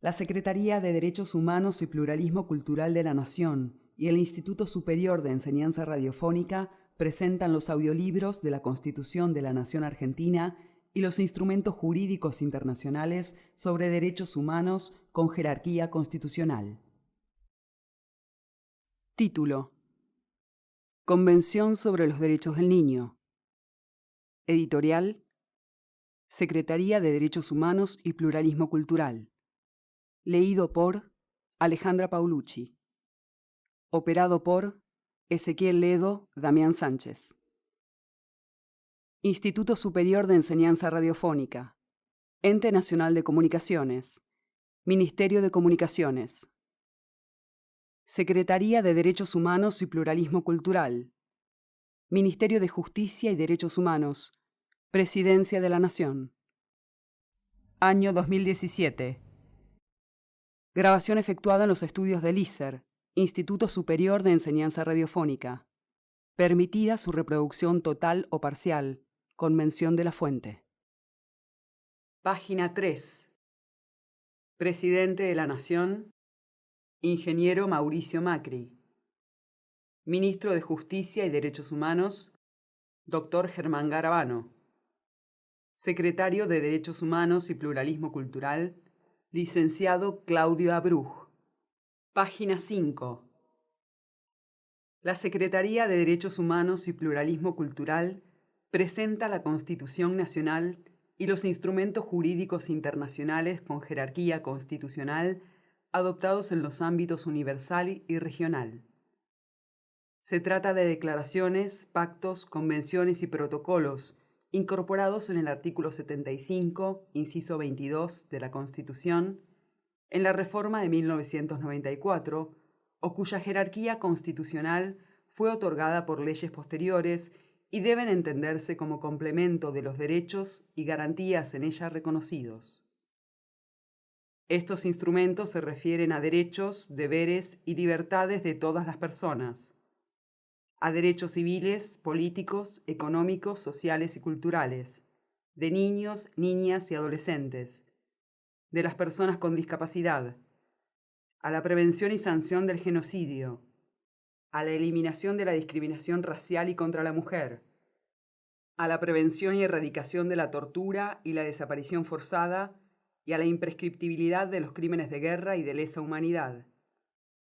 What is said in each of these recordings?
La Secretaría de Derechos Humanos y Pluralismo Cultural de la Nación y el Instituto Superior de Enseñanza Radiofónica presentan los audiolibros de la Constitución de la Nación Argentina y los instrumentos jurídicos internacionales sobre derechos humanos con jerarquía constitucional. Título: Convención sobre los Derechos del Niño. Editorial: Secretaría de Derechos Humanos y Pluralismo Cultural. Leído por Alejandra Paulucci. Operado por Ezequiel Ledo, Damián Sánchez. Instituto Superior de Enseñanza Radiofónica. Ente Nacional de Comunicaciones. Ministerio de Comunicaciones. Secretaría de Derechos Humanos y Pluralismo Cultural. Ministerio de Justicia y Derechos Humanos. Presidencia de la Nación. Año 2017. Grabación efectuada en los estudios del ISER, Instituto Superior de Enseñanza Radiofónica. Permitida su reproducción total o parcial, con mención de la fuente. Página 3. Presidente de la Nación, Ingeniero Mauricio Macri. Ministro de Justicia y Derechos Humanos, Dr. Germán Garabano. Secretario de Derechos Humanos y Pluralismo Cultural, Licenciado Claudio Abruj. Página 5. La Secretaría de Derechos Humanos y Pluralismo Cultural presenta la Constitución Nacional y los instrumentos jurídicos internacionales con jerarquía constitucional adoptados en los ámbitos universal y regional. Se trata de declaraciones, pactos, convenciones y protocolos incorporados en el artículo 75, inciso 22 de la Constitución, en la reforma de 1994, o cuya jerarquía constitucional fue otorgada por leyes posteriores y deben entenderse como complemento de los derechos y garantías en ella reconocidos. Estos instrumentos se refieren a derechos, deberes y libertades de todas las personas, a derechos civiles, políticos, económicos, sociales y culturales, de niños, niñas y adolescentes, de las personas con discapacidad, a la prevención y sanción del genocidio, a la eliminación de la discriminación racial y contra la mujer, a la prevención y erradicación de la tortura y la desaparición forzada y a la imprescriptibilidad de los crímenes de guerra y de lesa humanidad.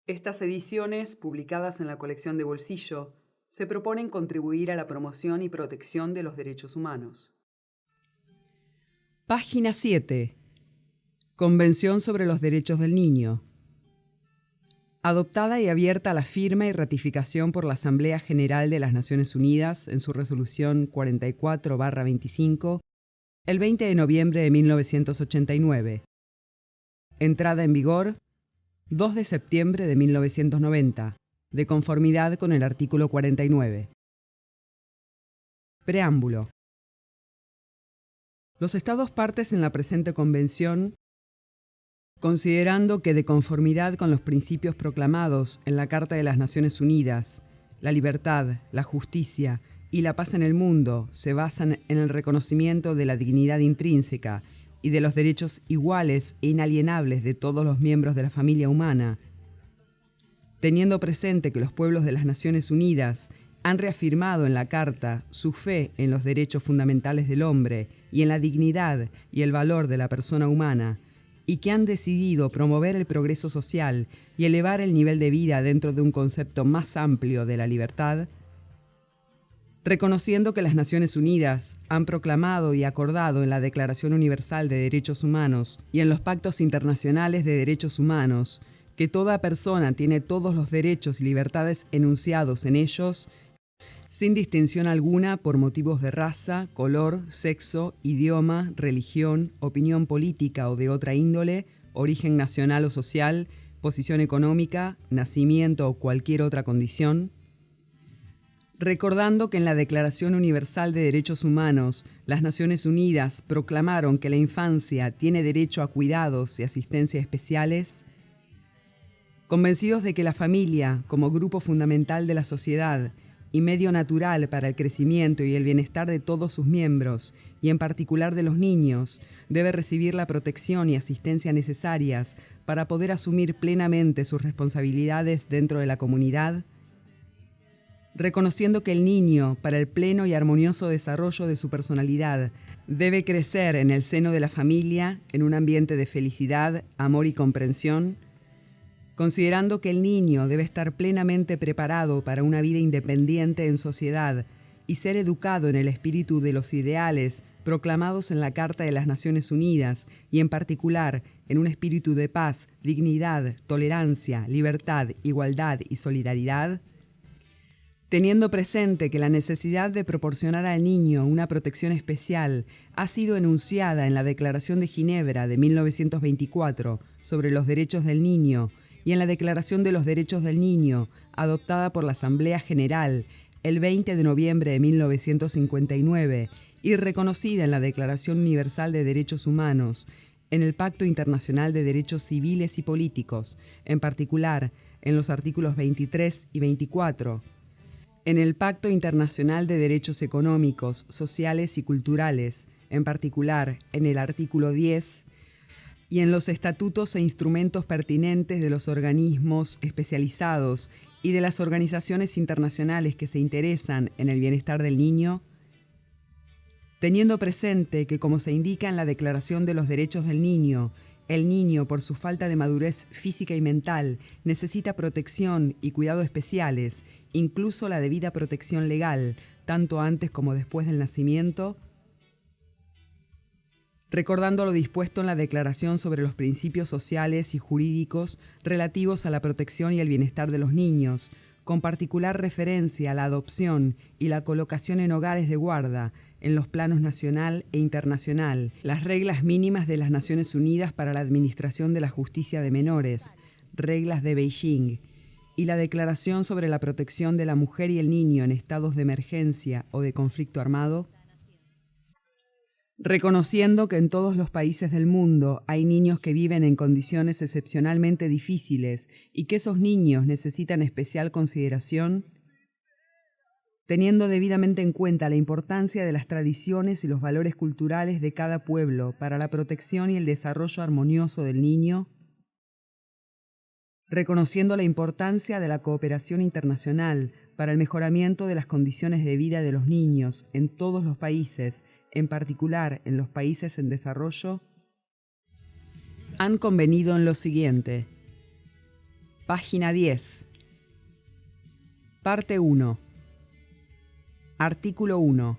Estas ediciones, publicadas en la colección de Bolsillo, se proponen contribuir a la promoción y protección de los derechos humanos. Página 7. Convención sobre los Derechos del Niño. Adoptada y abierta a la firma y ratificación por la Asamblea General de las Naciones Unidas en su resolución 44/25, el 20 de noviembre de 1989. Entrada en vigor 2 de septiembre de 1990, de conformidad con el artículo 49. Preámbulo. Los Estados partes en la presente convención, considerando que de conformidad con los principios proclamados en la Carta de las Naciones Unidas, la libertad, la justicia y la paz en el mundo se basan en el reconocimiento de la dignidad intrínseca y de los derechos iguales e inalienables de todos los miembros de la familia humana, teniendo presente que los pueblos de las Naciones Unidas han reafirmado en la Carta su fe en los derechos fundamentales del hombre y en la dignidad y el valor de la persona humana, y que han decidido promover el progreso social y elevar el nivel de vida dentro de un concepto más amplio de la libertad, reconociendo que las Naciones Unidas han proclamado y acordado en la Declaración Universal de Derechos Humanos y en los pactos internacionales de derechos humanos que toda persona tiene todos los derechos y libertades enunciados en ellos, sin distinción alguna por motivos de raza, color, sexo, idioma, religión, opinión política o de otra índole, origen nacional o social, posición económica, nacimiento o cualquier otra condición. Recordando que en la Declaración Universal de Derechos Humanos, las Naciones Unidas proclamaron que la infancia tiene derecho a cuidados y asistencia especiales, convencidos de que la familia, como grupo fundamental de la sociedad, y medio natural para el crecimiento y el bienestar de todos sus miembros, y en particular de los niños, debe recibir la protección y asistencia necesarias para poder asumir plenamente sus responsabilidades dentro de la comunidad, reconociendo que el niño, para el pleno y armonioso desarrollo de su personalidad, debe crecer en el seno de la familia, en un ambiente de felicidad, amor y comprensión, considerando que el niño debe estar plenamente preparado para una vida independiente en sociedad y ser educado en el espíritu de los ideales proclamados en la Carta de las Naciones Unidas y en particular en un espíritu de paz, dignidad, tolerancia, libertad, igualdad y solidaridad, teniendo presente que la necesidad de proporcionar al niño una protección especial ha sido enunciada en la Declaración de Ginebra de 1924 sobre los derechos del niño y en la Declaración de los Derechos del Niño, adoptada por la Asamblea General el 20 de noviembre de 1959 y reconocida en la Declaración Universal de Derechos Humanos, en el Pacto Internacional de Derechos Civiles y Políticos, en particular en los artículos 23 y 24, en el Pacto Internacional de Derechos Económicos, Sociales y Culturales, en particular en el artículo 10, y en los estatutos e instrumentos pertinentes de los organismos especializados y de las organizaciones internacionales que se interesan en el bienestar del niño, teniendo presente que, como se indica en la Declaración de los Derechos del Niño, el niño, por su falta de madurez física y mental, necesita protección y cuidado especiales, incluso la debida protección legal, tanto antes como después del nacimiento, recordando lo dispuesto en la Declaración sobre los Principios Sociales y Jurídicos relativos a la protección y el bienestar de los niños, con particular referencia a la adopción y la colocación en hogares de guarda, en los planos nacional e internacional, las reglas mínimas de las Naciones Unidas para la Administración de la Justicia de Menores, reglas de Beijing, y la Declaración sobre la Protección de la Mujer y el Niño en estados de emergencia o de conflicto armado, reconociendo que en todos los países del mundo hay niños que viven en condiciones excepcionalmente difíciles y que esos niños necesitan especial consideración, teniendo debidamente en cuenta la importancia de las tradiciones y los valores culturales de cada pueblo para la protección y el desarrollo armonioso del niño, reconociendo la importancia de la cooperación internacional para el mejoramiento de las condiciones de vida de los niños en todos los países, en particular en los países en desarrollo, han convenido en lo siguiente. Página 10. Parte 1. Artículo 1.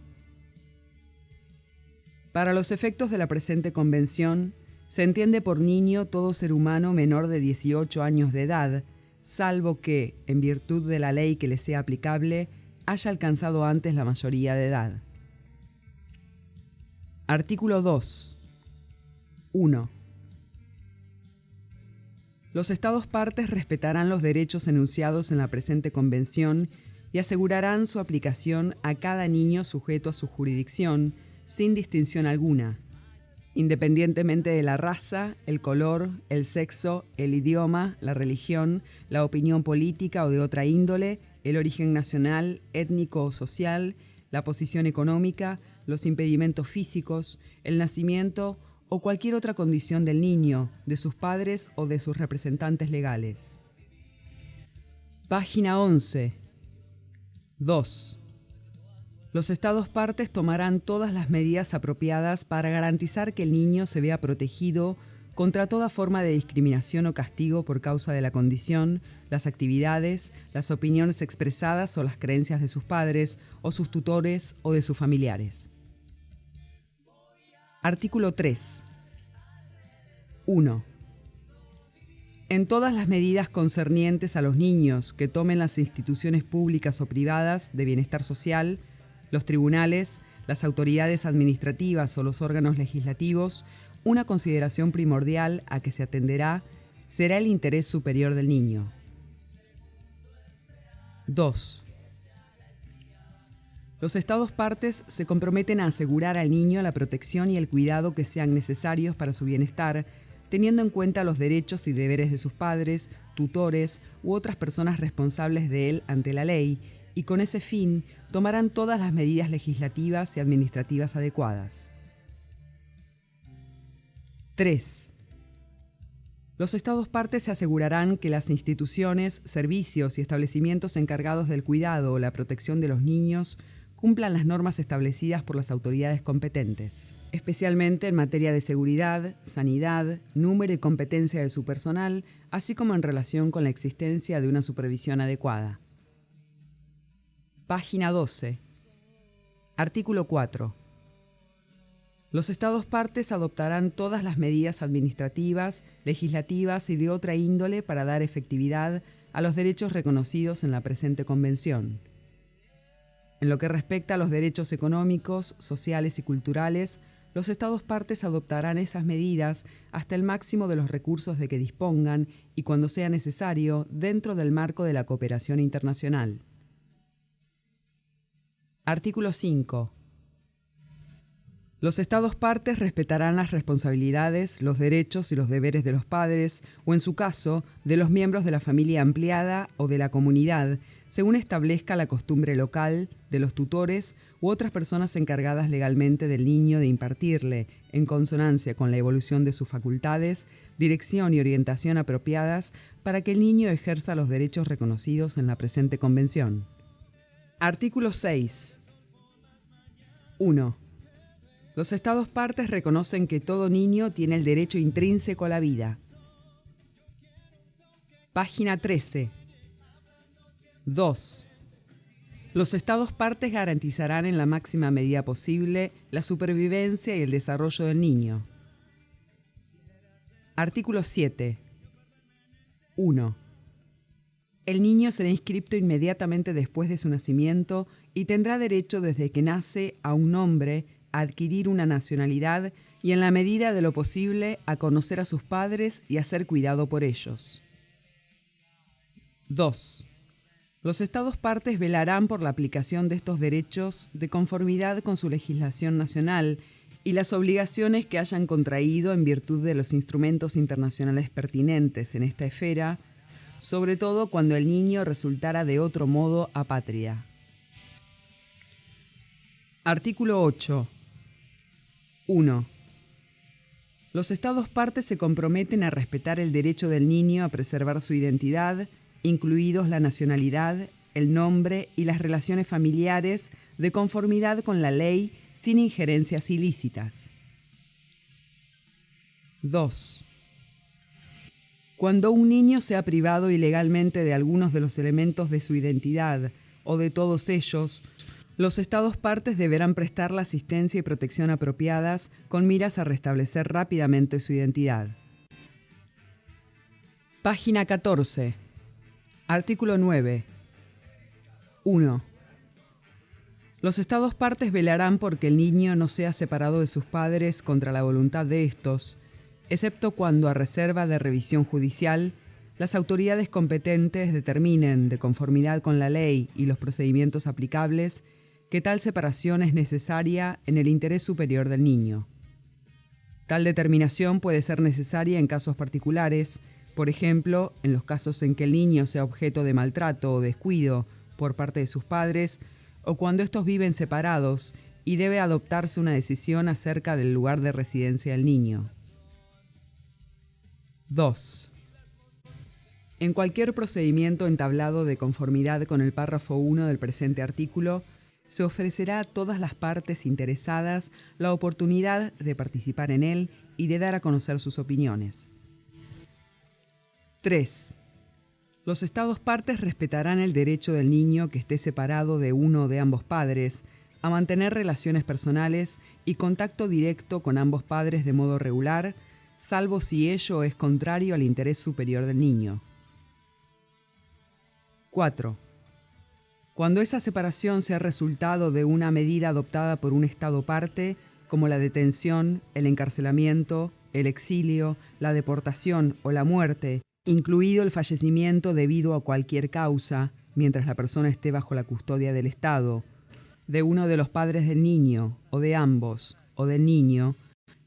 Para los efectos de la presente convención, se entiende por niño todo ser humano menor de 18 años de edad, salvo que, en virtud de la ley que le sea aplicable, haya alcanzado antes la mayoría de edad. Artículo 2. 1. Los Estados partes respetarán los derechos enunciados en la presente convención y asegurarán su aplicación a cada niño sujeto a su jurisdicción, sin distinción alguna, independientemente de la raza, el color, el sexo, el idioma, la religión, la opinión política o de otra índole, el origen nacional, étnico o social, la posición económica, los impedimentos físicos, el nacimiento o cualquier otra condición del niño, de sus padres o de sus representantes legales. Página 11. 2. Los Estados partes tomarán todas las medidas apropiadas para garantizar que el niño se vea protegido contra toda forma de discriminación o castigo por causa de la condición, las actividades, las opiniones expresadas o las creencias de sus padres o sus tutores o de sus familiares. Artículo 3. 1. En todas las medidas concernientes a los niños que tomen las instituciones públicas o privadas de bienestar social, los tribunales, las autoridades administrativas o los órganos legislativos, una consideración primordial a que se atenderá será el interés superior del niño. 2. Los Estados partes se comprometen a asegurar al niño la protección y el cuidado que sean necesarios para su bienestar, teniendo en cuenta los derechos y deberes de sus padres, tutores u otras personas responsables de él ante la ley, y con ese fin tomarán todas las medidas legislativas y administrativas adecuadas. 3. Los Estados partes se asegurarán que las instituciones, servicios y establecimientos encargados del cuidado o la protección de los niños cumplan las normas establecidas por las autoridades competentes, especialmente en materia de seguridad, sanidad, número y competencia de su personal, así como en relación con la existencia de una supervisión adecuada. Página 12. Artículo 4. Los Estados partes adoptarán todas las medidas administrativas, legislativas y de otra índole para dar efectividad a los derechos reconocidos en la presente Convención. En lo que respecta a los derechos económicos, sociales y culturales, los Estados partes adoptarán esas medidas hasta el máximo de los recursos de que dispongan y cuando sea necesario dentro del marco de la cooperación internacional. Artículo 5. Los Estados partes respetarán las responsabilidades, los derechos y los deberes de los padres, o en su caso, de los miembros de la familia ampliada o de la comunidad, según establezca la costumbre local, de los tutores u otras personas encargadas legalmente del niño de impartirle, en consonancia con la evolución de sus facultades, dirección y orientación apropiadas para que el niño ejerza los derechos reconocidos en la presente Convención. Artículo 6. 1. Los Estados partes reconocen que todo niño tiene el derecho intrínseco a la vida. Página 13. 2. Los Estados partes garantizarán en la máxima medida posible la supervivencia y el desarrollo del niño. Artículo 7. 1. El niño será inscripto inmediatamente después de su nacimiento y tendrá derecho desde que nace a un nombre, a adquirir una nacionalidad y en la medida de lo posible a conocer a sus padres y a ser cuidado por ellos. 2. Los Estados partes velarán por la aplicación de estos derechos de conformidad con su legislación nacional y las obligaciones que hayan contraído en virtud de los instrumentos internacionales pertinentes en esta esfera, sobre todo cuando el niño resultara de otro modo apátrida. Artículo 8. 1. Los Estados partes se comprometen a respetar el derecho del niño a preservar su identidad, incluidos la nacionalidad, el nombre y las relaciones familiares, de conformidad con la ley, sin injerencias ilícitas. 2. Cuando un niño sea privado ilegalmente de algunos de los elementos de su identidad o de todos ellos, los Estados partes deberán prestar la asistencia y protección apropiadas con miras a restablecer rápidamente su identidad. Página 14. Artículo 9. 1. Los Estados partes velarán porque el niño no sea separado de sus padres contra la voluntad de estos, excepto cuando, a reserva de revisión judicial, las autoridades competentes determinen, de conformidad con la ley y los procedimientos aplicables, que tal separación es necesaria en el interés superior del niño. Tal determinación puede ser necesaria en casos particulares, por ejemplo, en los casos en que el niño sea objeto de maltrato o descuido por parte de sus padres, o cuando estos viven separados y debe adoptarse una decisión acerca del lugar de residencia del niño. 2. En cualquier procedimiento entablado de conformidad con el párrafo 1 del presente artículo, se ofrecerá a todas las partes interesadas la oportunidad de participar en él y de dar a conocer sus opiniones. 3. Los Estados partes respetarán el derecho del niño que esté separado de uno o de ambos padres a mantener relaciones personales y contacto directo con ambos padres de modo regular, salvo si ello es contrario al interés superior del niño. 4. Cuando esa separación sea resultado de una medida adoptada por un Estado parte, como la detención, el encarcelamiento, el exilio, la deportación o la muerte, incluido el fallecimiento debido a cualquier causa, mientras la persona esté bajo la custodia del Estado, de uno de los padres del niño, o de ambos, o del niño,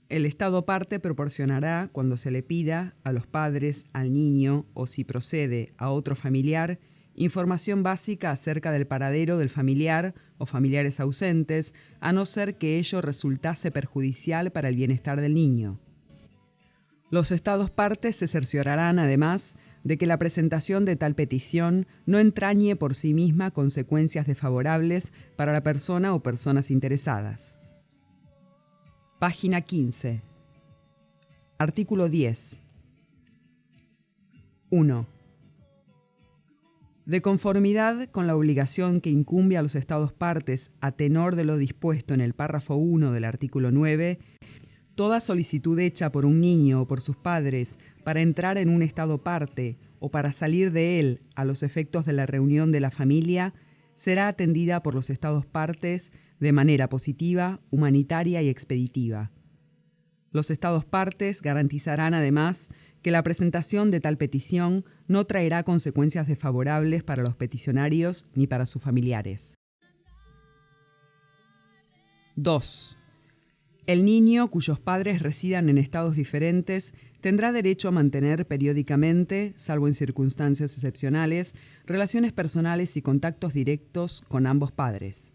el Estado parte proporcionará, cuando se le pida, a los padres, al niño, o si procede, a otro familiar, información básica acerca del paradero del familiar o familiares ausentes, a no ser que ello resultase perjudicial para el bienestar del niño. Los Estados partes se cerciorarán, además, de que la presentación de tal petición no entrañe por sí misma consecuencias desfavorables para la persona o personas interesadas. Página 15. Artículo 10. 1. De conformidad con la obligación que incumbe a los Estados partes a tenor de lo dispuesto en el párrafo 1 del artículo 9, toda solicitud hecha por un niño o por sus padres para entrar en un Estado parte o para salir de él a los efectos de la reunión de la familia será atendida por los Estados partes de manera positiva, humanitaria y expeditiva. Los Estados partes garantizarán además que la presentación de tal petición no traerá consecuencias desfavorables para los peticionarios ni para sus familiares. 2. El niño cuyos padres residan en estados diferentes tendrá derecho a mantener periódicamente, salvo en circunstancias excepcionales, relaciones personales y contactos directos con ambos padres.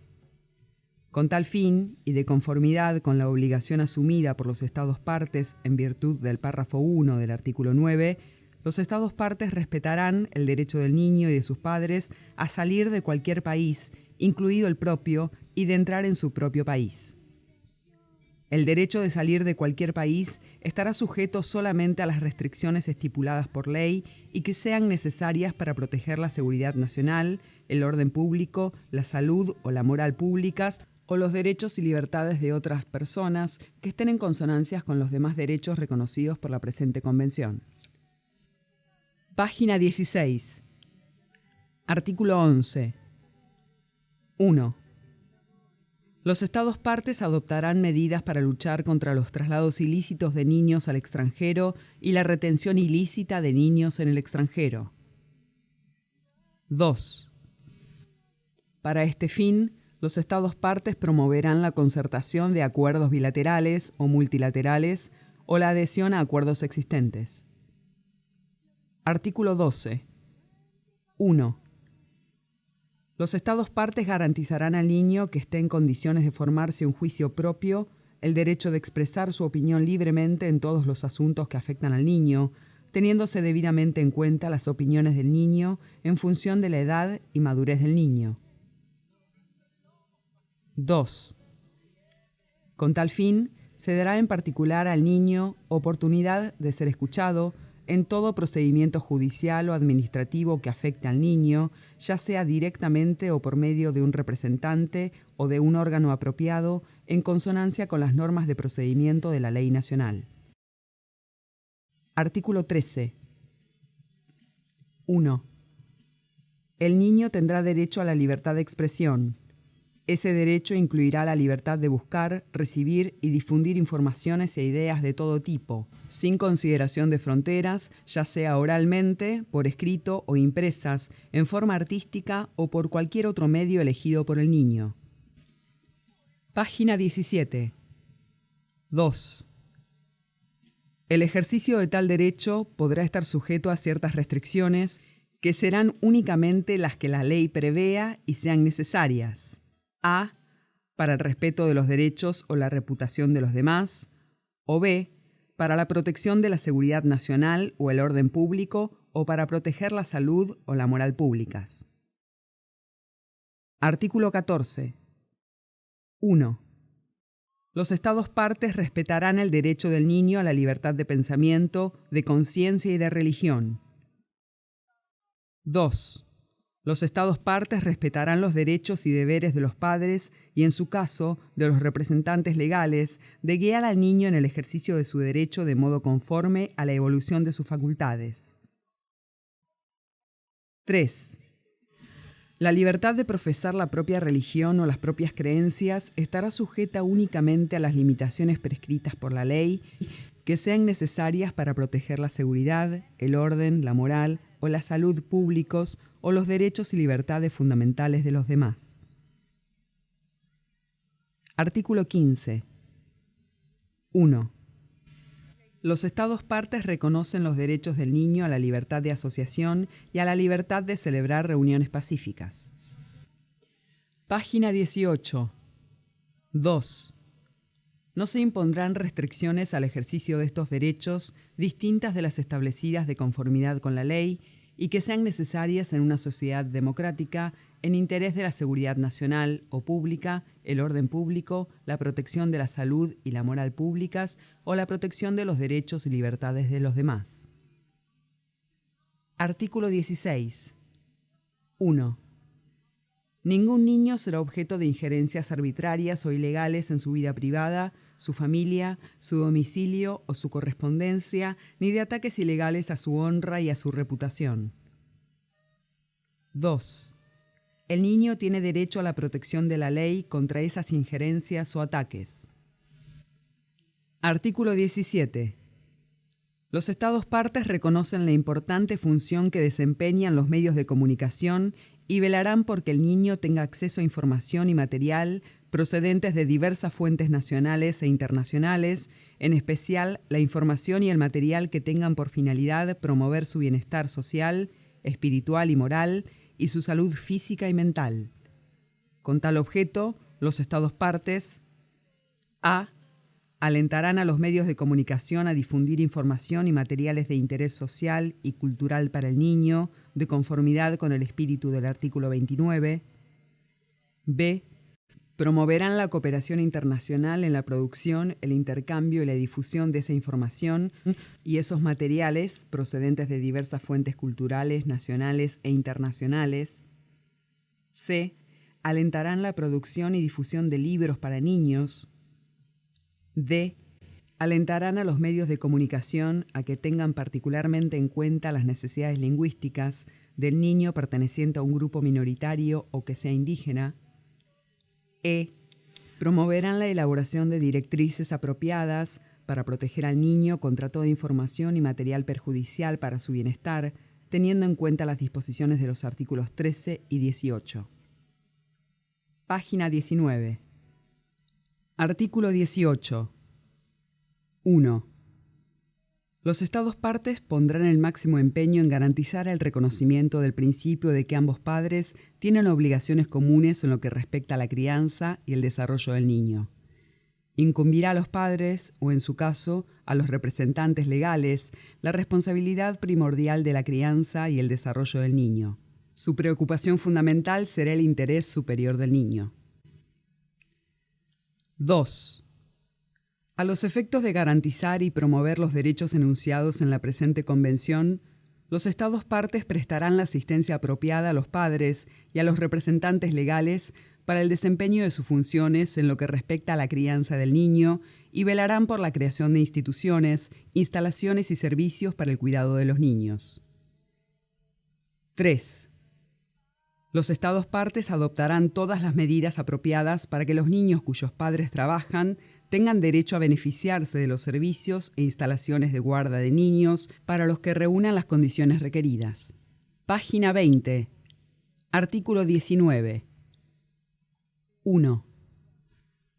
Con tal fin, y de conformidad con la obligación asumida por los Estados partes en virtud del párrafo 1 del artículo 9, los Estados partes respetarán el derecho del niño y de sus padres a salir de cualquier país, incluido el propio, y de entrar en su propio país. El derecho de salir de cualquier país estará sujeto solamente a las restricciones estipuladas por ley y que sean necesarias para proteger la seguridad nacional, el orden público, la salud o la moral públicas o los derechos y libertades de otras personas que estén en consonancia con los demás derechos reconocidos por la presente Convención. Página 16. Artículo 11. 1. Los Estados partes adoptarán medidas para luchar contra los traslados ilícitos de niños al extranjero y la retención ilícita de niños en el extranjero. 2. Para este fin, los Estados partes promoverán la concertación de acuerdos bilaterales o multilaterales o la adhesión a acuerdos existentes. Artículo 12. 1. Los Estados partes garantizarán al niño que esté en condiciones de formarse un juicio propio el derecho de expresar su opinión libremente en todos los asuntos que afectan al niño, teniéndose debidamente en cuenta las opiniones del niño en función de la edad y madurez del niño. 2. Con tal fin, se dará en particular al niño oportunidad de ser escuchado en todo procedimiento judicial o administrativo que afecte al niño, ya sea directamente o por medio de un representante o de un órgano apropiado, en consonancia con las normas de procedimiento de la ley nacional. Artículo 13. 1. El niño tendrá derecho a la libertad de expresión. Ese derecho incluirá la libertad de buscar, recibir y difundir informaciones e ideas de todo tipo, sin consideración de fronteras, ya sea oralmente, por escrito o impresas, en forma artística o por cualquier otro medio elegido por el niño. Página 17. 2. El ejercicio de tal derecho podrá estar sujeto a ciertas restricciones que serán únicamente las que la ley prevea y sean necesarias. A. Para el respeto de los derechos o la reputación de los demás. O B. Para la protección de la seguridad nacional o el orden público o para proteger la salud o la moral públicas. Artículo 14. 1. Los Estados partes respetarán el derecho del niño a la libertad de pensamiento, de conciencia y de religión. 2. Los Estados partes respetarán los derechos y deberes de los padres y, en su caso, de los representantes legales, de guiar al niño en el ejercicio de su derecho de modo conforme a la evolución de sus facultades. 3. La libertad de profesar la propia religión o las propias creencias estará sujeta únicamente a las limitaciones prescritas por la ley que sean necesarias para proteger la seguridad, el orden, la moral o la salud públicos o los derechos y libertades fundamentales de los demás. Artículo 15. 1. Los Estados partes reconocen los derechos del niño a la libertad de asociación y a la libertad de celebrar reuniones pacíficas. Página 18. 2. No se impondrán restricciones al ejercicio de estos derechos distintas de las establecidas de conformidad con la ley y que sean necesarias en una sociedad democrática en interés de la seguridad nacional o pública, el orden público, la protección de la salud y la moral públicas o la protección de los derechos y libertades de los demás. Artículo 16. 1. Ningún niño será objeto de injerencias arbitrarias o ilegales en su vida privada, su familia, su domicilio o su correspondencia, ni de ataques ilegales a su honra y a su reputación. 2. El niño tiene derecho a la protección de la ley contra esas injerencias o ataques. Artículo 17. Los Estados partes reconocen la importante función que desempeñan los medios de comunicación y velarán por que el niño tenga acceso a información y material procedentes de diversas fuentes nacionales e internacionales, en especial la información y el material que tengan por finalidad promover su bienestar social, espiritual y moral, y su salud física y mental. Con tal objeto, los Estados partes a. Alentarán a los medios de comunicación a difundir información y materiales de interés social y cultural para el niño, de conformidad con el espíritu del artículo 29. B. Promoverán la cooperación internacional en la producción, el intercambio y la difusión de esa información y esos materiales procedentes de diversas fuentes culturales, nacionales e internacionales. C. Alentarán la producción y difusión de libros para niños. D. Alentarán a los medios de comunicación a que tengan particularmente en cuenta las necesidades lingüísticas del niño perteneciente a un grupo minoritario o que sea indígena. E. Promoverán la elaboración de directrices apropiadas para proteger al niño contra toda información y material perjudicial para su bienestar, teniendo en cuenta las disposiciones de los artículos 13 y 18. Página 19. Artículo 18. 1. Los Estados partes pondrán el máximo empeño en garantizar el reconocimiento del principio de que ambos padres tienen obligaciones comunes en lo que respecta a la crianza y el desarrollo del niño. Incumbirá a los padres, o en su caso, a los representantes legales, la responsabilidad primordial de la crianza y el desarrollo del niño. Su preocupación fundamental será el interés superior del niño. 2. A los efectos de garantizar y promover los derechos enunciados en la presente Convención, los Estados partes prestarán la asistencia apropiada a los padres y a los representantes legales para el desempeño de sus funciones en lo que respecta a la crianza del niño y velarán por la creación de instituciones, instalaciones y servicios para el cuidado de los niños. 3. Los Estados partes adoptarán todas las medidas apropiadas para que los niños cuyos padres trabajan tengan derecho a beneficiarse de los servicios e instalaciones de guarda de niños para los que reúnan las condiciones requeridas. Página 20. Artículo 19. 1.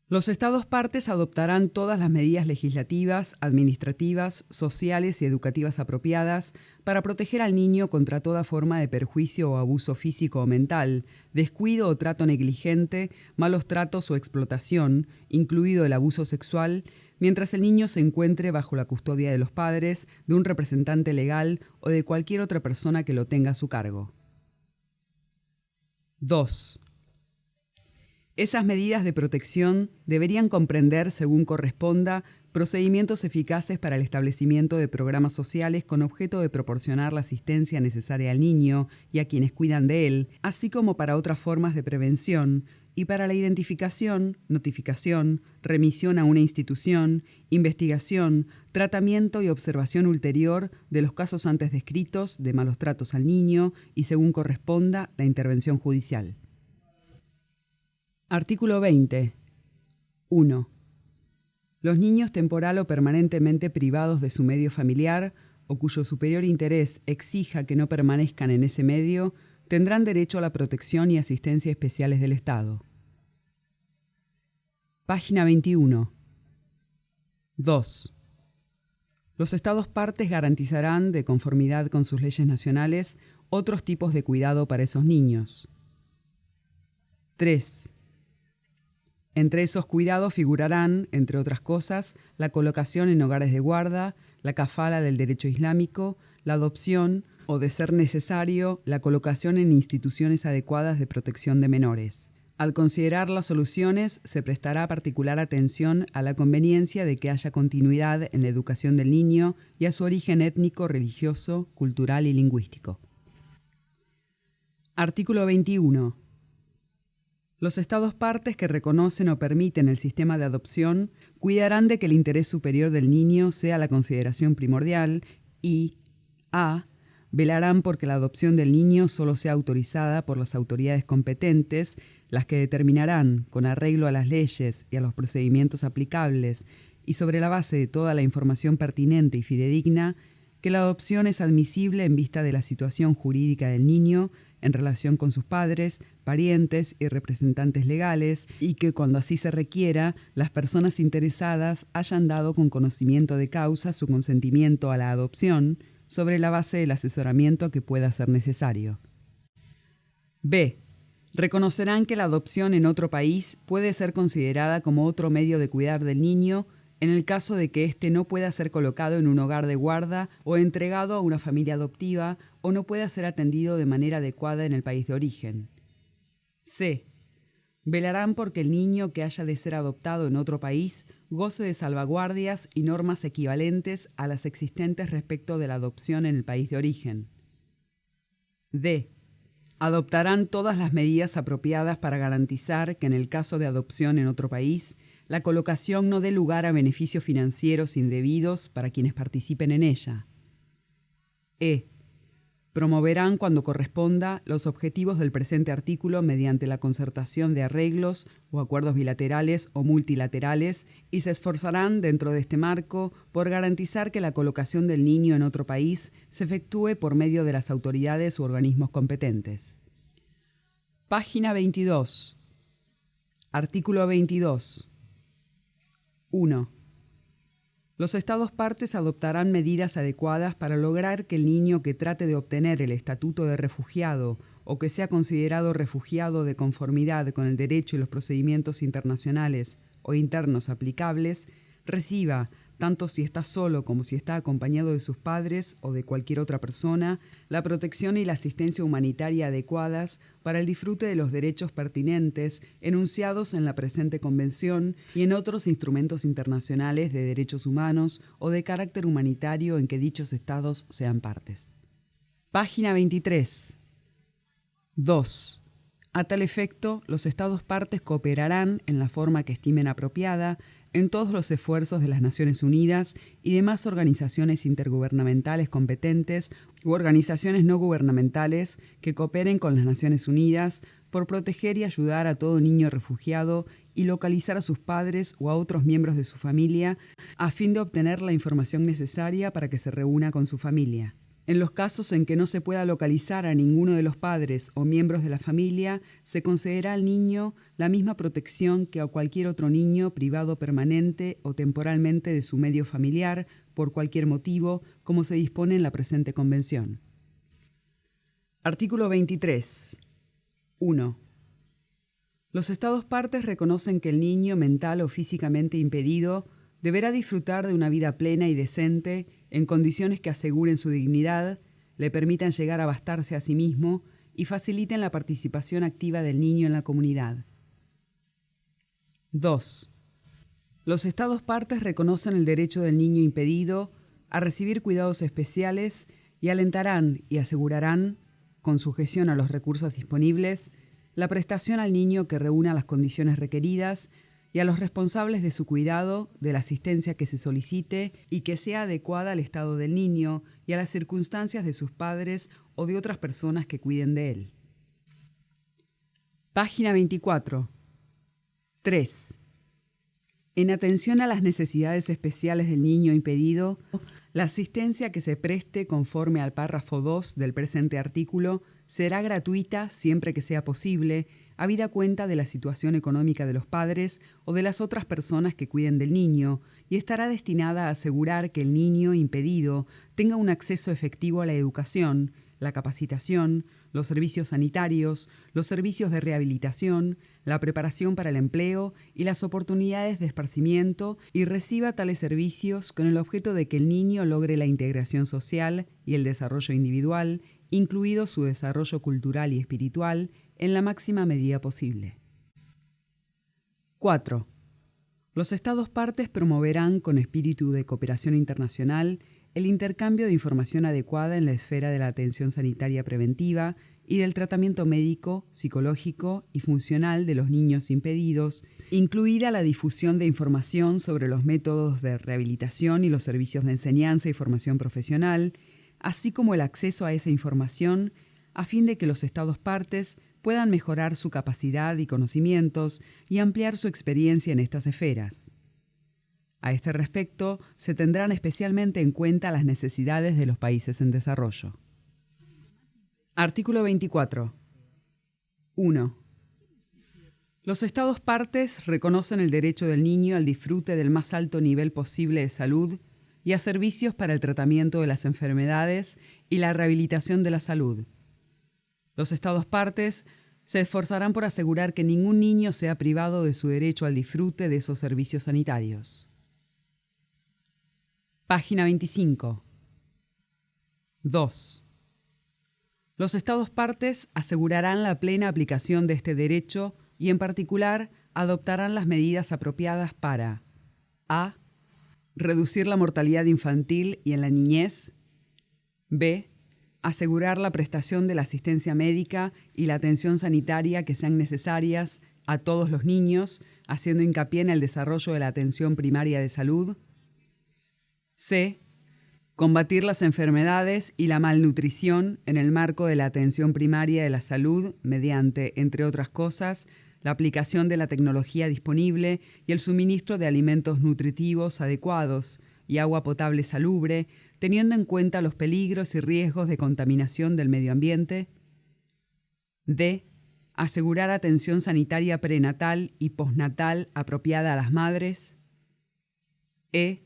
Los Estados partes adoptarán todas las medidas legislativas, administrativas, sociales y educativas apropiadas para proteger al niño contra toda forma de perjuicio o abuso físico o mental, descuido o trato negligente, malos tratos o explotación, incluido el abuso sexual, mientras el niño se encuentre bajo la custodia de los padres, de un representante legal o de cualquier otra persona que lo tenga a su cargo. 2. Esas medidas de protección deberían comprender, según corresponda, procedimientos eficaces para el establecimiento de programas sociales con objeto de proporcionar la asistencia necesaria al niño y a quienes cuidan de él, así como para otras formas de prevención, y para la identificación, notificación, remisión a una institución, investigación, tratamiento y observación ulterior de los casos antes descritos de malos tratos al niño y, según corresponda, la intervención judicial. Artículo 20. 1. Los niños temporal o permanentemente privados de su medio familiar o cuyo superior interés exija que no permanezcan en ese medio tendrán derecho a la protección y asistencia especiales del Estado. Página 21. 2. Los Estados partes garantizarán, de conformidad con sus leyes nacionales, otros tipos de cuidado para esos niños. 3. Entre esos cuidados figurarán, entre otras cosas, la colocación en hogares de guarda, la kafala del derecho islámico, la adopción o, de ser necesario, la colocación en instituciones adecuadas de protección de menores. Al considerar las soluciones, se prestará particular atención a la conveniencia de que haya continuidad en la educación del niño y a su origen étnico, religioso, cultural y lingüístico. Artículo 21. Los Estados partes que reconocen o permiten el sistema de adopción cuidarán de que el interés superior del niño sea la consideración primordial y a. Velarán porque la adopción del niño solo sea autorizada por las autoridades competentes, las que determinarán, con arreglo a las leyes y a los procedimientos aplicables, y sobre la base de toda la información pertinente y fidedigna, que la adopción es admisible en vista de la situación jurídica del niño en relación con sus padres, parientes y representantes legales, y que cuando así se requiera, las personas interesadas hayan dado con conocimiento de causa su consentimiento a la adopción, sobre la base del asesoramiento que pueda ser necesario. B. Reconocerán que la adopción en otro país puede ser considerada como otro medio de cuidar del niño en el caso de que éste no pueda ser colocado en un hogar de guarda o entregado a una familia adoptiva o no pueda ser atendido de manera adecuada en el país de origen. C. Velarán porque el niño que haya de ser adoptado en otro país goce de salvaguardias y normas equivalentes a las existentes respecto de la adopción en el país de origen. D. Adoptarán todas las medidas apropiadas para garantizar que en el caso de adopción en otro país, la colocación no dé lugar a beneficios financieros indebidos para quienes participen en ella. E. Promoverán cuando corresponda los objetivos del presente artículo mediante la concertación de arreglos o acuerdos bilaterales o multilaterales y se esforzarán dentro de este marco por garantizar que la colocación del niño en otro país se efectúe por medio de las autoridades u organismos competentes. Página 22. Artículo 22. 1. Los Estados partes adoptarán medidas adecuadas para lograr que el niño que trate de obtener el estatuto de refugiado o que sea considerado refugiado de conformidad con el derecho y los procedimientos internacionales o internos aplicables, reciba, tanto si está solo como si está acompañado de sus padres o de cualquier otra persona, la protección y la asistencia humanitaria adecuadas para el disfrute de los derechos pertinentes enunciados en la presente Convención y en otros instrumentos internacionales de derechos humanos o de carácter humanitario en que dichos estados sean partes. Página 23. 2. A tal efecto, los Estados partes cooperarán en la forma que estimen apropiada en todos los esfuerzos de las Naciones Unidas y demás organizaciones intergubernamentales competentes u organizaciones no gubernamentales que cooperen con las Naciones Unidas por proteger y ayudar a todo niño refugiado y localizar a sus padres o a otros miembros de su familia a fin de obtener la información necesaria para que se reúna con su familia. En los casos en que no se pueda localizar a ninguno de los padres o miembros de la familia, se concederá al niño la misma protección que a cualquier otro niño privado permanente o temporalmente de su medio familiar, por cualquier motivo, como se dispone en la presente Convención. Artículo 23. 1. Los Estados partes reconocen que el niño mental o físicamente impedido deberá disfrutar de una vida plena y decente en condiciones que aseguren su dignidad, le permitan llegar a bastarse a sí mismo y faciliten la participación activa del niño en la comunidad. 2. Los Estados partes reconocen el derecho del niño impedido a recibir cuidados especiales y alentarán y asegurarán, con sujeción a los recursos disponibles, la prestación al niño que reúna las condiciones requeridas y a los responsables de su cuidado, de la asistencia que se solicite y que sea adecuada al estado del niño y a las circunstancias de sus padres o de otras personas que cuiden de él. Página 24. 3. En atención a las necesidades especiales del niño impedido, la asistencia que se preste conforme al párrafo 2 del presente artículo será gratuita siempre que sea posible, habida cuenta de la situación económica de los padres o de las otras personas que cuiden del niño, y estará destinada a asegurar que el niño impedido tenga un acceso efectivo a la educación, la capacitación, los servicios sanitarios, los servicios de rehabilitación, la preparación para el empleo y las oportunidades de esparcimiento, y reciba tales servicios con el objeto de que el niño logre la integración social y el desarrollo individual, incluido su desarrollo cultural y espiritual, en la máxima medida posible. 4. Los Estados partes promoverán, con espíritu de cooperación internacional, el intercambio de información adecuada en la esfera de la atención sanitaria preventiva y del tratamiento médico, psicológico y funcional de los niños impedidos, incluida la difusión de información sobre los métodos de rehabilitación y los servicios de enseñanza y formación profesional, así como el acceso a esa información, a fin de que los Estados partes puedan mejorar su capacidad y conocimientos y ampliar su experiencia en estas esferas. A este respecto, se tendrán especialmente en cuenta las necesidades de los países en desarrollo. Artículo 24. 1. Los Estados partes reconocen el derecho del niño al disfrute del más alto nivel posible de salud y a servicios para el tratamiento de las enfermedades y la rehabilitación de la salud. Los Estados partes se esforzarán por asegurar que ningún niño sea privado de su derecho al disfrute de esos servicios sanitarios. Página 25. 2. Los Estados partes asegurarán la plena aplicación de este derecho y, en particular, adoptarán las medidas apropiadas para a. Reducir la mortalidad infantil y en la niñez. b. Asegurar la prestación de la asistencia médica y la atención sanitaria que sean necesarias a todos los niños, haciendo hincapié en el desarrollo de la atención primaria de salud. c. Combatir las enfermedades y la malnutrición en el marco de la atención primaria de la salud mediante, entre otras cosas, la aplicación de la tecnología disponible y el suministro de alimentos nutritivos adecuados y agua potable salubre, teniendo en cuenta los peligros y riesgos de contaminación del medio ambiente. D. Asegurar atención sanitaria prenatal y postnatal apropiada a las madres. E.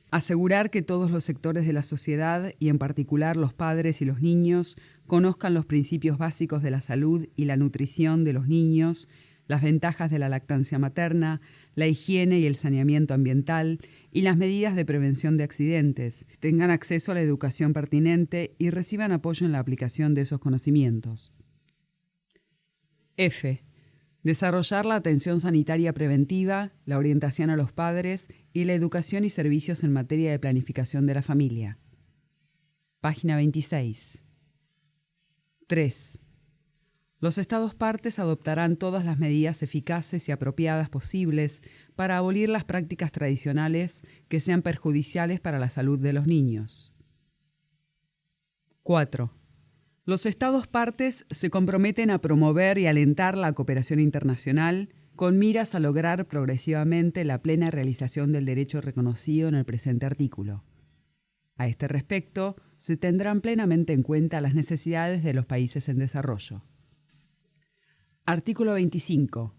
Asegurar que todos los sectores de la sociedad, y en particular los padres y los niños, conozcan los principios básicos de la salud y la nutrición de los niños, las ventajas de la lactancia materna, la higiene y el saneamiento ambiental y las medidas de prevención de accidentes, tengan acceso a la educación pertinente y reciban apoyo en la aplicación de esos conocimientos. F. Desarrollar la atención sanitaria preventiva, la orientación a los padres y la educación y servicios en materia de planificación de la familia. Página 26. 3. Los Estados partes adoptarán todas las medidas eficaces y apropiadas posibles para abolir las prácticas tradicionales que sean perjudiciales para la salud de los niños. 4. Los Estados partes se comprometen a promover y alentar la cooperación internacional con miras a lograr progresivamente la plena realización del derecho reconocido en el presente artículo. A este respecto, se tendrán plenamente en cuenta las necesidades de los países en desarrollo. Artículo 25.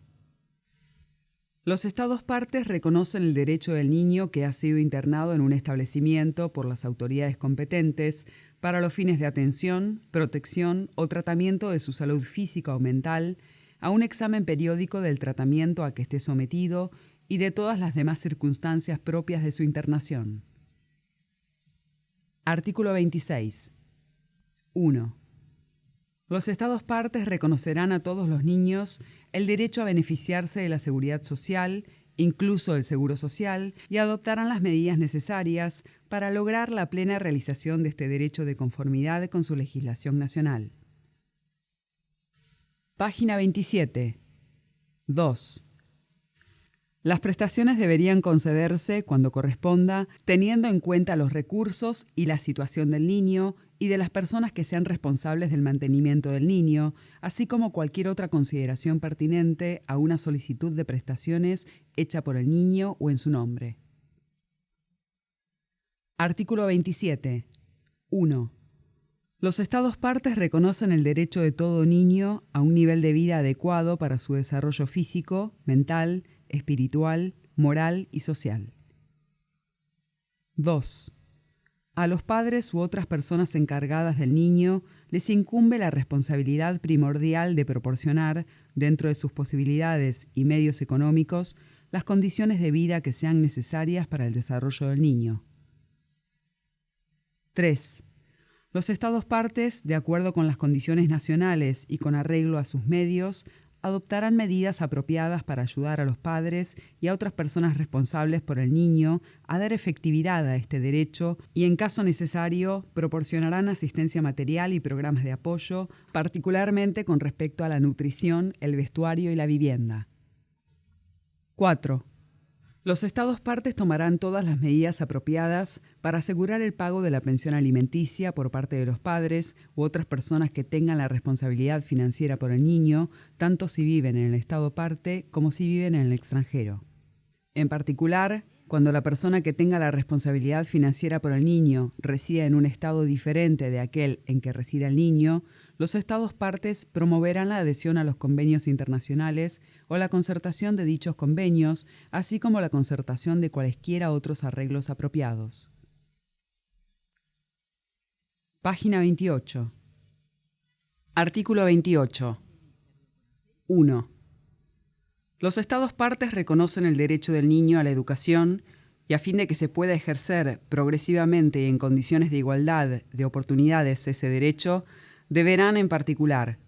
Los Estados partes reconocen el derecho del niño que ha sido internado en un establecimiento por las autoridades competentes para los fines de atención, protección o tratamiento de su salud física o mental, a un examen periódico del tratamiento a que esté sometido y de todas las demás circunstancias propias de su internación. Artículo 26. 1. Los Estados partes reconocerán a todos los niños el derecho a beneficiarse de la seguridad social, incluso el seguro social, y adoptarán las medidas necesarias para lograr la plena realización de este derecho de conformidad con su legislación nacional. Página 27. 2. Las prestaciones deberían concederse, cuando corresponda, teniendo en cuenta los recursos y la situación del niño y de las personas que sean responsables del mantenimiento del niño, así como cualquier otra consideración pertinente a una solicitud de prestaciones hecha por el niño o en su nombre. Artículo 27. 1. Los Estados partes reconocen el derecho de todo niño a un nivel de vida adecuado para su desarrollo físico, mental, espiritual, moral y social. 2. A los padres u otras personas encargadas del niño les incumbe la responsabilidad primordial de proporcionar, dentro de sus posibilidades y medios económicos, las condiciones de vida que sean necesarias para el desarrollo del niño. 3. Los Estados partes, de acuerdo con las condiciones nacionales y con arreglo a sus medios, adoptarán medidas apropiadas para ayudar a los padres y a otras personas responsables por el niño a dar efectividad a este derecho y, en caso necesario, proporcionarán asistencia material y programas de apoyo, particularmente con respecto a la nutrición, el vestuario y la vivienda. 4. Los Estados partes tomarán todas las medidas apropiadas para asegurar el pago de la pensión alimenticia por parte de los padres u otras personas que tengan la responsabilidad financiera por el niño, tanto si viven en el Estado parte como si viven en el extranjero. En particular, cuando la persona que tenga la responsabilidad financiera por el niño resida en un estado diferente de aquel en que reside el niño, los Estados partes promoverán la adhesión a los convenios internacionales o la concertación de dichos convenios, así como la concertación de cualesquiera otros arreglos apropiados. Página 28. Artículo 28. 1. Los Estados partes reconocen el derecho del niño a la educación y, a fin de que se pueda ejercer progresivamente y en condiciones de igualdad de oportunidades ese derecho, deberán en particular: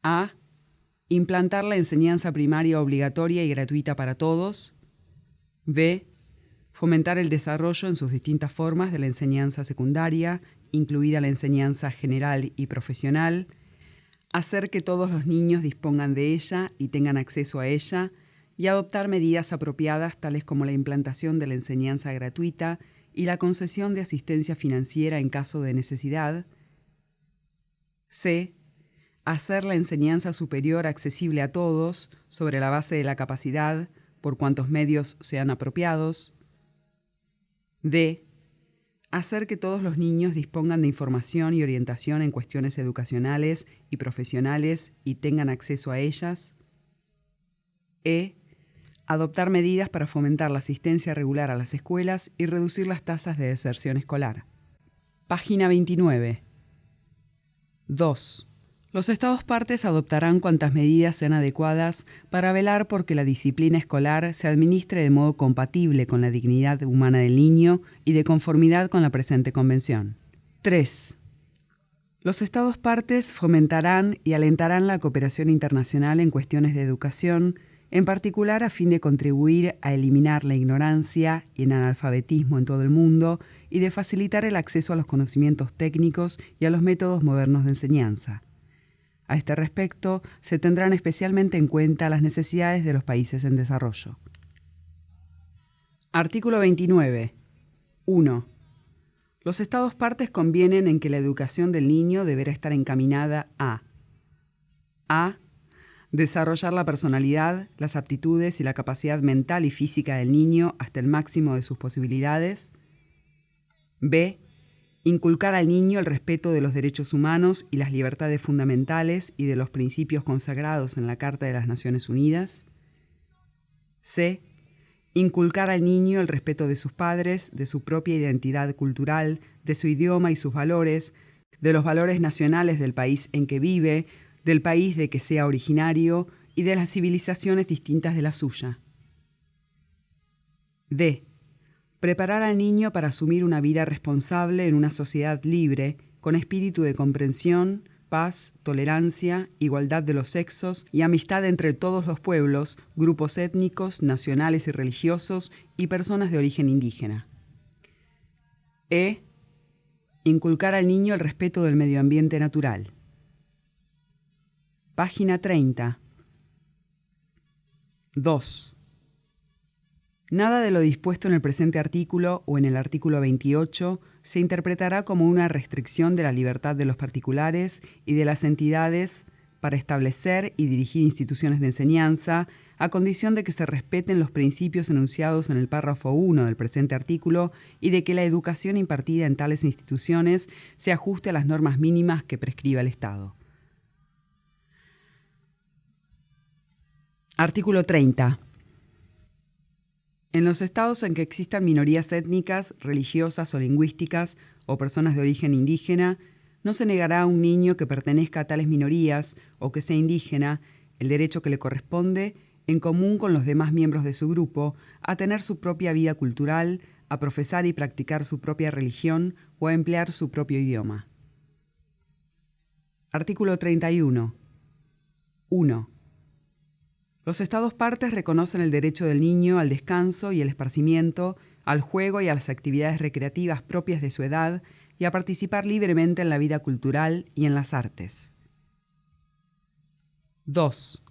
a. Implantar la enseñanza primaria obligatoria y gratuita para todos. b. Fomentar el desarrollo en sus distintas formas de la enseñanza secundaria, incluida la enseñanza general y profesional. Hacer que todos los niños dispongan de ella y tengan acceso a ella, y adoptar medidas apropiadas tales como la implantación de la enseñanza gratuita y la concesión de asistencia financiera en caso de necesidad. c. Hacer la enseñanza superior accesible a todos, sobre la base de la capacidad, por cuantos medios sean apropiados. d. Hacer que todos los niños dispongan de información y orientación en cuestiones educacionales y profesionales y tengan acceso a ellas. e. Adoptar medidas para fomentar la asistencia regular a las escuelas y reducir las tasas de deserción escolar. Página 29. 2. Los Estados partes adoptarán cuantas medidas sean adecuadas para velar por que la disciplina escolar se administre de modo compatible con la dignidad humana del niño y de conformidad con la presente convención. 3. Los Estados partes fomentarán y alentarán la cooperación internacional en cuestiones de educación, en particular a fin de contribuir a eliminar la ignorancia y el analfabetismo en todo el mundo y de facilitar el acceso a los conocimientos técnicos y a los métodos modernos de enseñanza. A este respecto, se tendrán especialmente en cuenta las necesidades de los países en desarrollo. Artículo 29. 1. Los Estados partes convienen en que la educación del niño deberá estar encaminada a: desarrollar la personalidad, las aptitudes y la capacidad mental y física del niño hasta el máximo de sus posibilidades. b. Inculcar al niño el respeto de los derechos humanos y las libertades fundamentales y de los principios consagrados en la Carta de las Naciones Unidas. c. Inculcar al niño el respeto de sus padres, de su propia identidad cultural, de su idioma y sus valores, de los valores nacionales del país en que vive, del país de que sea originario y de las civilizaciones distintas de la suya. d. Preparar al niño para asumir una vida responsable en una sociedad libre, con espíritu de comprensión, paz, tolerancia, igualdad de los sexos y amistad entre todos los pueblos, grupos étnicos, nacionales y religiosos y personas de origen indígena. e. Inculcar al niño el respeto del medio ambiente natural. Página 30. 2. Nada de lo dispuesto en el presente artículo o en el artículo 28 se interpretará como una restricción de la libertad de los particulares y de las entidades para establecer y dirigir instituciones de enseñanza, a condición de que se respeten los principios enunciados en el párrafo 1 del presente artículo y de que la educación impartida en tales instituciones se ajuste a las normas mínimas que prescriba el Estado. Artículo 30. En los estados en que existan minorías étnicas, religiosas o lingüísticas o personas de origen indígena, no se negará a un niño que pertenezca a tales minorías o que sea indígena el derecho que le corresponde, en común con los demás miembros de su grupo, a tener su propia vida cultural, a profesar y practicar su propia religión o a emplear su propio idioma. Artículo 31. 1. Los Estados partes reconocen el derecho del niño al descanso y el esparcimiento, al juego y a las actividades recreativas propias de su edad y a participar libremente en la vida cultural y en las artes. 2.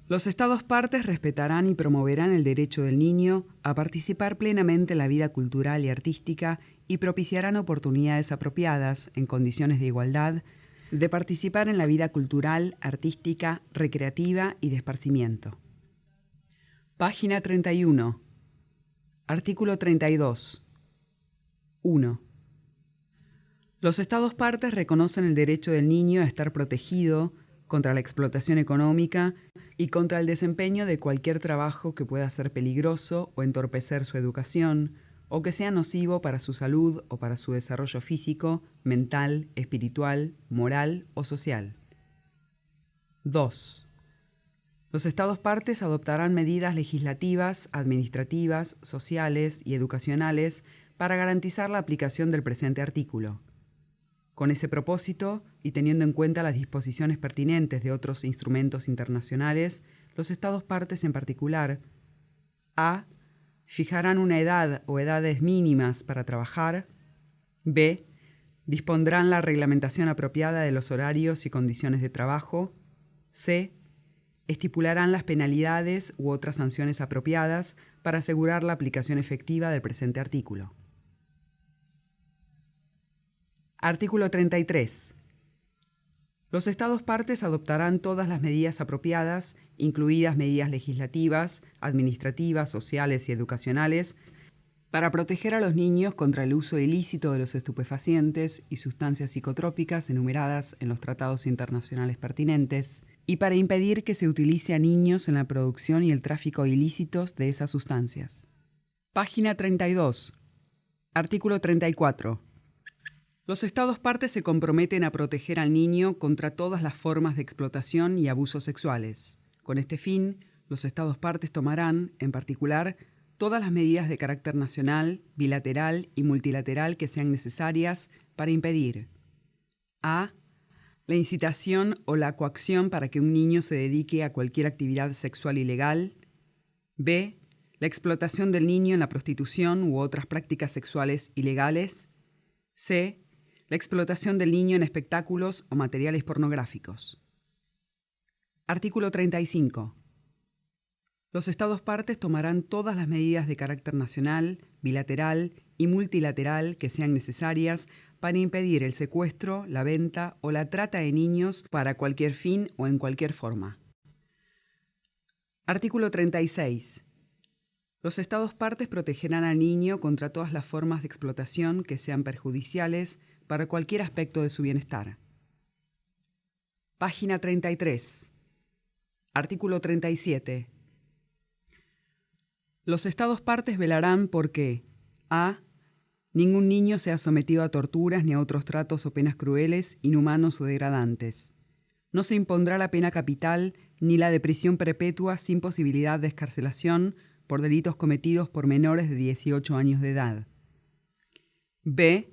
Los Estados partes respetarán y promoverán el derecho del niño a participar plenamente en la vida cultural y artística y propiciarán oportunidades apropiadas, en condiciones de igualdad, de participar en la vida cultural, artística, recreativa y de esparcimiento. Página 31. Artículo 32. 1. Los Estados partes reconocen el derecho del niño a estar protegido contra la explotación económica y contra el desempeño de cualquier trabajo que pueda ser peligroso o entorpecer su educación, o que sea nocivo para su salud o para su desarrollo físico, mental, espiritual, moral o social. 2. Los Estados partes adoptarán medidas legislativas, administrativas, sociales y educacionales para garantizar la aplicación del presente artículo. Con ese propósito, y teniendo en cuenta las disposiciones pertinentes de otros instrumentos internacionales, los Estados partes en particular: a. Fijarán una edad o edades mínimas para trabajar. B. Dispondrán la reglamentación apropiada de los horarios y condiciones de trabajo. C. Estipularán las penalidades u otras sanciones apropiadas para asegurar la aplicación efectiva del presente artículo. Artículo 33. Los Estados partes adoptarán todas las medidas apropiadas, incluidas medidas legislativas, administrativas, sociales y educacionales, para proteger a los niños contra el uso ilícito de los estupefacientes y sustancias psicotrópicas enumeradas en los tratados internacionales pertinentes, y para impedir que se utilice a niños en la producción y el tráfico ilícitos de esas sustancias. Página 32. Artículo 34. Los Estados partes se comprometen a proteger al niño contra todas las formas de explotación y abusos sexuales. Con este fin, los Estados partes tomarán, en particular, todas las medidas de carácter nacional, bilateral y multilateral que sean necesarias para impedir: a. La incitación o la coacción para que un niño se dedique a cualquier actividad sexual ilegal. B. La explotación del niño en la prostitución u otras prácticas sexuales ilegales. C. La explotación del niño en espectáculos o materiales pornográficos. Artículo 35. Los Estados partes tomarán todas las medidas de carácter nacional, bilateral y multilateral que sean necesarias para impedir el secuestro, la venta o la trata de niños para cualquier fin o en cualquier forma. Artículo 36. Los Estados partes protegerán al niño contra todas las formas de explotación que sean perjudiciales para cualquier aspecto de su bienestar. Página 33. Artículo 37. Los Estados partes velarán por que: a. Ningún niño sea sometido a torturas ni a otros tratos o penas crueles, inhumanos o degradantes. No se impondrá la pena capital ni la de prisión perpetua sin posibilidad de excarcelación por delitos cometidos por menores de 18 años de edad. B.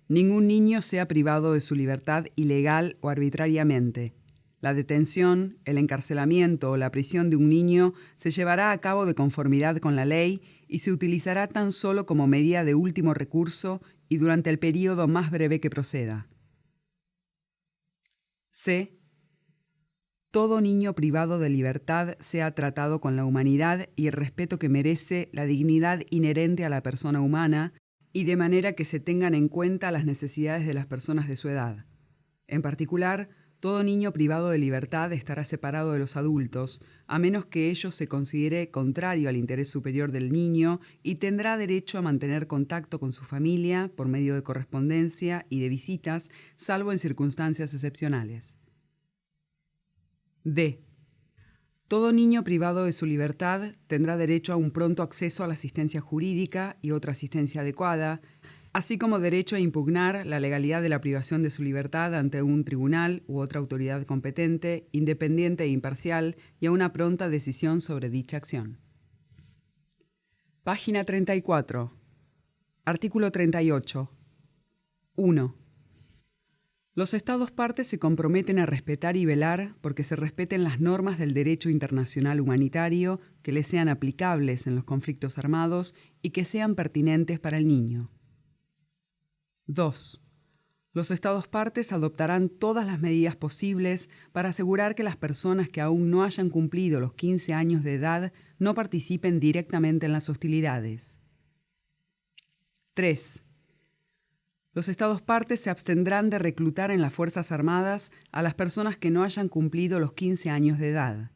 Ningún niño sea privado de su libertad ilegal o arbitrariamente. La detención, el encarcelamiento o la prisión de un niño se llevará a cabo de conformidad con la ley y se utilizará tan solo como medida de último recurso y durante el período más breve que proceda. C. Todo niño privado de libertad sea tratado con la humanidad y el respeto que merece la dignidad inherente a la persona humana, y de manera que se tengan en cuenta las necesidades de las personas de su edad. En particular, todo niño privado de libertad estará separado de los adultos, a menos que ello se considere contrario al interés superior del niño, y tendrá derecho a mantener contacto con su familia por medio de correspondencia y de visitas, salvo en circunstancias excepcionales. D. Todo niño privado de su libertad tendrá derecho a un pronto acceso a la asistencia jurídica y otra asistencia adecuada, así como derecho a impugnar la legalidad de la privación de su libertad ante un tribunal u otra autoridad competente, independiente e imparcial, y a una pronta decisión sobre dicha acción. Página 34. Artículo 38. 1. Los Estados partes se comprometen a respetar y velar porque se respeten las normas del derecho internacional humanitario que les sean aplicables en los conflictos armados y que sean pertinentes para el niño. 2. Los Estados partes adoptarán todas las medidas posibles para asegurar que las personas que aún no hayan cumplido los 15 años de edad no participen directamente en las hostilidades. 3. Los Estados partes se abstendrán de reclutar en las Fuerzas Armadas a las personas que no hayan cumplido los 15 años de edad.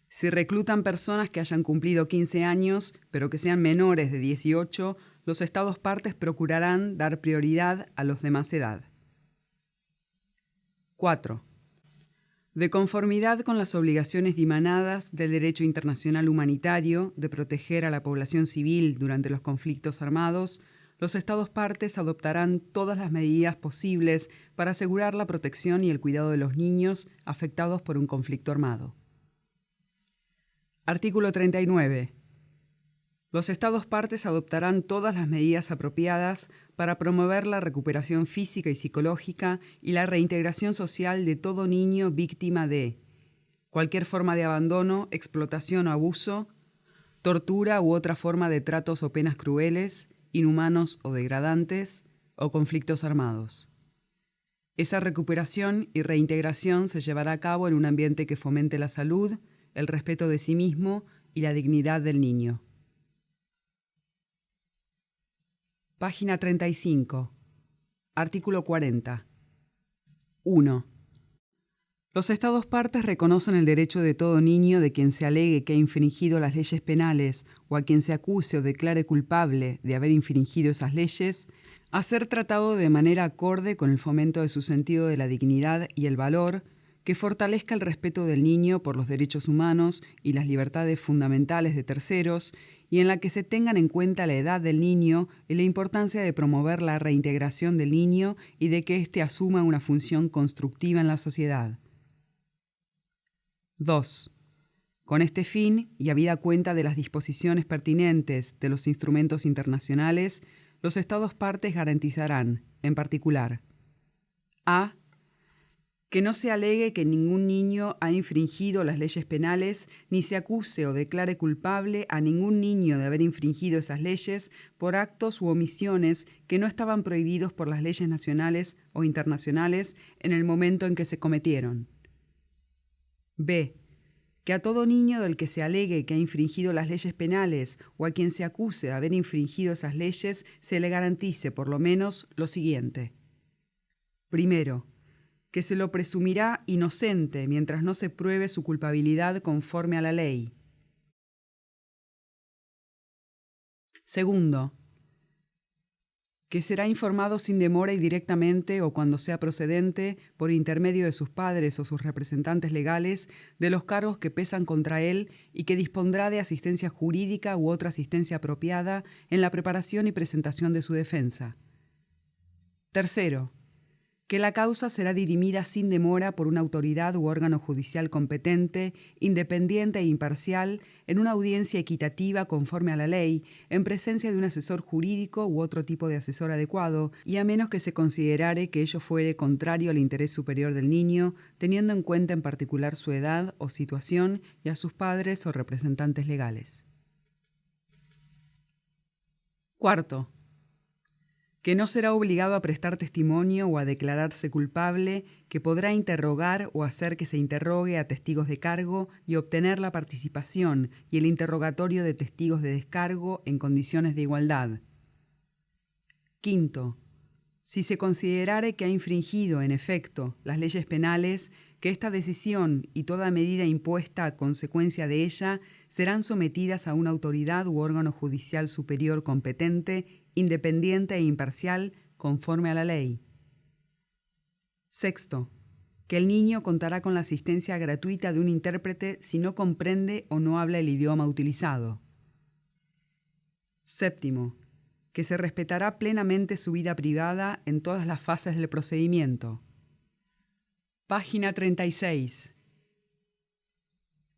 Si reclutan personas que hayan cumplido 15 años, pero que sean menores de 18, los Estados partes procurarán dar prioridad a los de más edad. 4. De conformidad con las obligaciones dimanadas del derecho internacional humanitario de proteger a la población civil durante los conflictos armados, los Estados partes adoptarán todas las medidas posibles para asegurar la protección y el cuidado de los niños afectados por un conflicto armado. Artículo 39. Los Estados partes adoptarán todas las medidas apropiadas para promover la recuperación física y psicológica y la reintegración social de todo niño víctima de cualquier forma de abandono, explotación o abuso, tortura u otra forma de tratos o penas crueles, inhumanos o degradantes, o conflictos armados. Esa recuperación y reintegración se llevará a cabo en un ambiente que fomente la salud, el respeto de sí mismo y la dignidad del niño. Página 35. Artículo 40. 1. Los Estados partes reconocen el derecho de todo niño de quien se alegue que ha infringido las leyes penales o a quien se acuse o declare culpable de haber infringido esas leyes a ser tratado de manera acorde con el fomento de su sentido de la dignidad y el valor, que fortalezca el respeto del niño por los derechos humanos y las libertades fundamentales de terceros, y en la que se tengan en cuenta la edad del niño y la importancia de promover la reintegración del niño y de que éste asuma una función constructiva en la sociedad. 2. Con este fin, y habida cuenta de las disposiciones pertinentes de los instrumentos internacionales, los Estados partes garantizarán, en particular, a. Que no se alegue que ningún niño ha infringido las leyes penales, ni se acuse o declare culpable a ningún niño de haber infringido esas leyes por actos u omisiones que no estaban prohibidos por las leyes nacionales o internacionales en el momento en que se cometieron. B. Que a todo niño del que se alegue que ha infringido las leyes penales o a quien se acuse de haber infringido esas leyes se le garantice por lo menos lo siguiente. Primero, que se lo presumirá inocente mientras no se pruebe su culpabilidad conforme a la ley. Segundo, que será informado sin demora y directamente o cuando sea procedente por intermedio de sus padres o sus representantes legales de los cargos que pesan contra él y que dispondrá de asistencia jurídica u otra asistencia apropiada en la preparación y presentación de su defensa. Tercero, que la causa será dirimida sin demora por una autoridad u órgano judicial competente, independiente e imparcial, en una audiencia equitativa conforme a la ley, en presencia de un asesor jurídico u otro tipo de asesor adecuado, y a menos que se considerare que ello fuere contrario al interés superior del niño, teniendo en cuenta en particular su edad o situación y a sus padres o representantes legales. Cuarto, que no será obligado a prestar testimonio o a declararse culpable, que podrá interrogar o hacer que se interrogue a testigos de cargo y obtener la participación y el interrogatorio de testigos de descargo en condiciones de igualdad. Quinto, Si se considerare que ha infringido, en efecto, las leyes penales, que esta decisión y toda medida impuesta a consecuencia de ella serán sometidas a una autoridad u órgano judicial superior competente, independiente e imparcial, conforme a la ley. Sexto, que el niño contará con la asistencia gratuita de un intérprete si no comprende o no habla el idioma utilizado. Séptimo, que se respetará plenamente su vida privada en todas las fases del procedimiento. Página 36.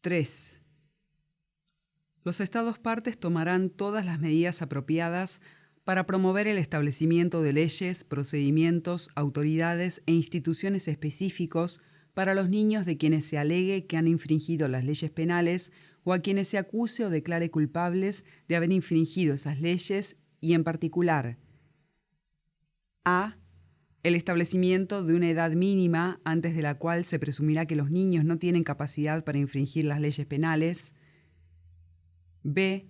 3. Los Estados partes tomarán todas las medidas apropiadas para promover el establecimiento de leyes, procedimientos, autoridades e instituciones específicos para los niños de quienes se alegue que han infringido las leyes penales o a quienes se acuse o declare culpables de haber infringido esas leyes y, en particular, a. El establecimiento de una edad mínima antes de la cual se presumirá que los niños no tienen capacidad para infringir las leyes penales. B.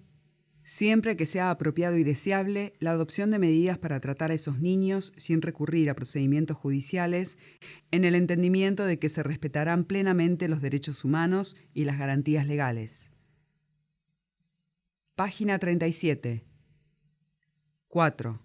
Siempre que sea apropiado y deseable, la adopción de medidas para tratar a esos niños sin recurrir a procedimientos judiciales, en el entendimiento de que se respetarán plenamente los derechos humanos y las garantías legales. Página 37. 4.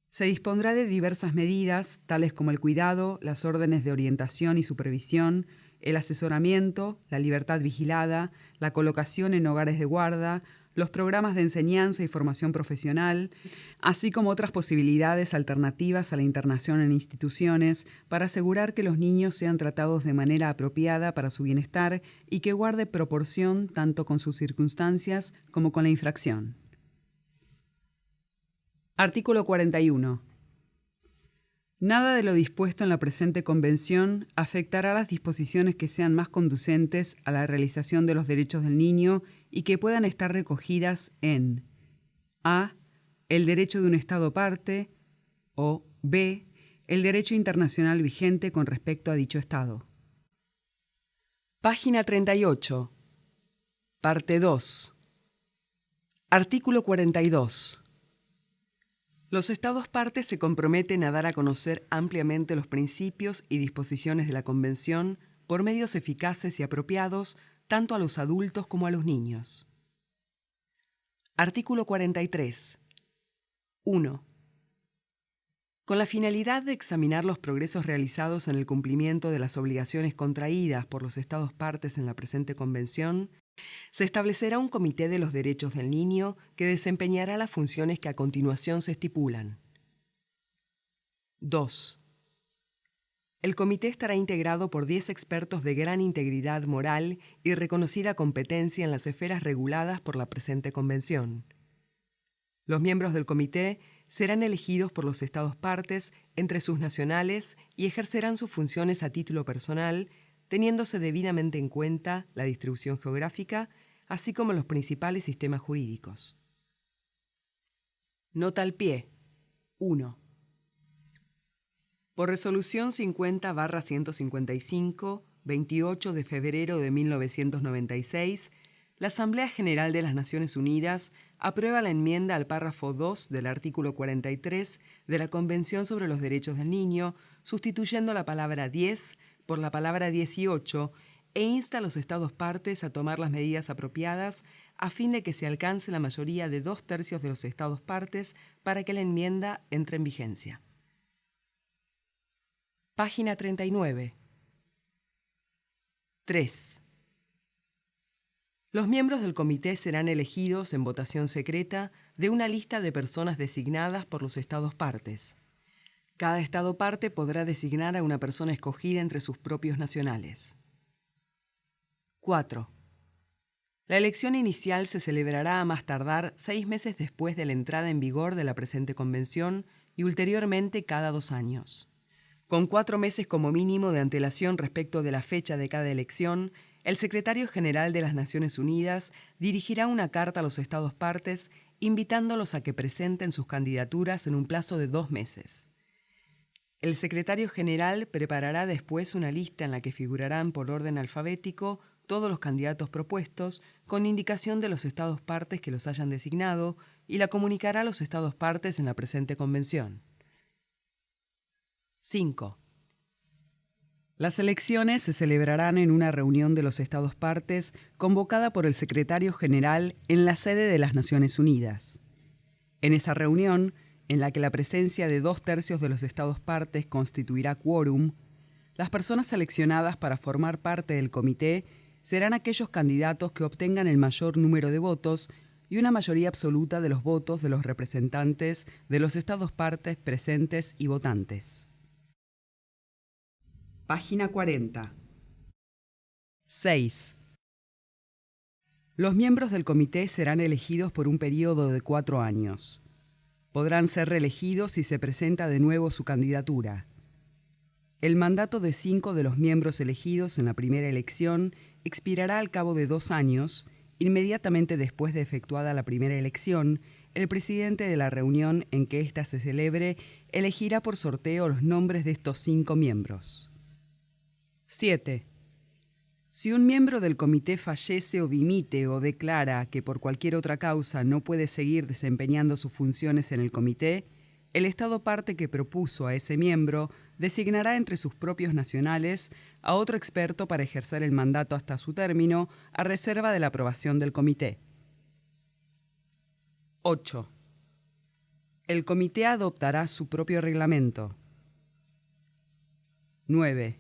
Se dispondrá de diversas medidas, tales como el cuidado, las órdenes de orientación y supervisión, el asesoramiento, la libertad vigilada, la colocación en hogares de guarda, los programas de enseñanza y formación profesional, así como otras posibilidades alternativas a la internación en instituciones para asegurar que los niños sean tratados de manera apropiada para su bienestar y que guarde proporción tanto con sus circunstancias como con la infracción. Artículo 41. Nada de lo dispuesto en la presente Convención afectará las disposiciones que sean más conducentes a la realización de los derechos del niño y que puedan estar recogidas en a. El derecho de un Estado parte o b. El derecho internacional vigente con respecto a dicho Estado. Página 38. Parte 2. Artículo 42. Los Estados partes se comprometen a dar a conocer ampliamente los principios y disposiciones de la Convención por medios eficaces y apropiados tanto a los adultos como a los niños. Artículo 43. 1. Con la finalidad de examinar los progresos realizados en el cumplimiento de las obligaciones contraídas por los Estados partes en la presente Convención, se establecerá un comité de los derechos del niño que desempeñará las funciones que a continuación se estipulan. 2. El comité estará integrado por 10 expertos de gran integridad moral y reconocida competencia en las esferas reguladas por la presente Convención. Los miembros del comité serán elegidos por los Estados partes entre sus nacionales y ejercerán sus funciones a título personal, teniéndose debidamente en cuenta la distribución geográfica, así como los principales sistemas jurídicos. Nota al pie. 1. Por resolución 50/155, 28 de febrero de 1996, la Asamblea General de las Naciones Unidas aprueba la enmienda al párrafo 2 del artículo 43 de la Convención sobre los Derechos del Niño, sustituyendo la palabra 10 por la palabra 18 e insta a los Estados partes a tomar las medidas apropiadas a fin de que se alcance la mayoría de 2/3 de los Estados partes para que la enmienda entre en vigencia. Página 39. 3. Los miembros del comité serán elegidos en votación secreta de una lista de personas designadas por los Estados partes. Cada Estado parte podrá designar a una persona escogida entre sus propios nacionales. 4. La elección inicial se celebrará a más tardar 6 meses después de la entrada en vigor de la presente Convención y ulteriormente cada 2 años. Con 4 meses como mínimo de antelación respecto de la fecha de cada elección, el Secretario General de las Naciones Unidas dirigirá una carta a los Estados partes invitándolos a que presenten sus candidaturas en un plazo de 2 meses. El Secretario General preparará después una lista en la que figurarán por orden alfabético todos los candidatos propuestos, con indicación de los Estados partes que los hayan designado, y la comunicará a los Estados partes en la presente Convención. 5. Las elecciones se celebrarán en una reunión de los Estados partes convocada por el Secretario General en la sede de las Naciones Unidas. En esa reunión, en la que la presencia de 2/3 de los Estados partes constituirá quórum, las personas seleccionadas para formar parte del comité serán aquellos candidatos que obtengan el mayor número de votos y una mayoría absoluta de los votos de los representantes de los Estados partes presentes y votantes. Página 40. 6. Los miembros del comité serán elegidos por un período de 4 años. Podrán ser reelegidos si se presenta de nuevo su candidatura. El mandato de 5 de los miembros elegidos en la primera elección expirará al cabo de 2 años. Inmediatamente después de efectuada la primera elección, el presidente de la reunión en que ésta se celebre elegirá por sorteo los nombres de estos 5 miembros. 7. Si un miembro del comité fallece o dimite o declara que por cualquier otra causa no puede seguir desempeñando sus funciones en el comité, el Estado parte que propuso a ese miembro designará entre sus propios nacionales a otro experto para ejercer el mandato hasta su término, a reserva de la aprobación del comité. 8. El comité adoptará su propio reglamento. 9.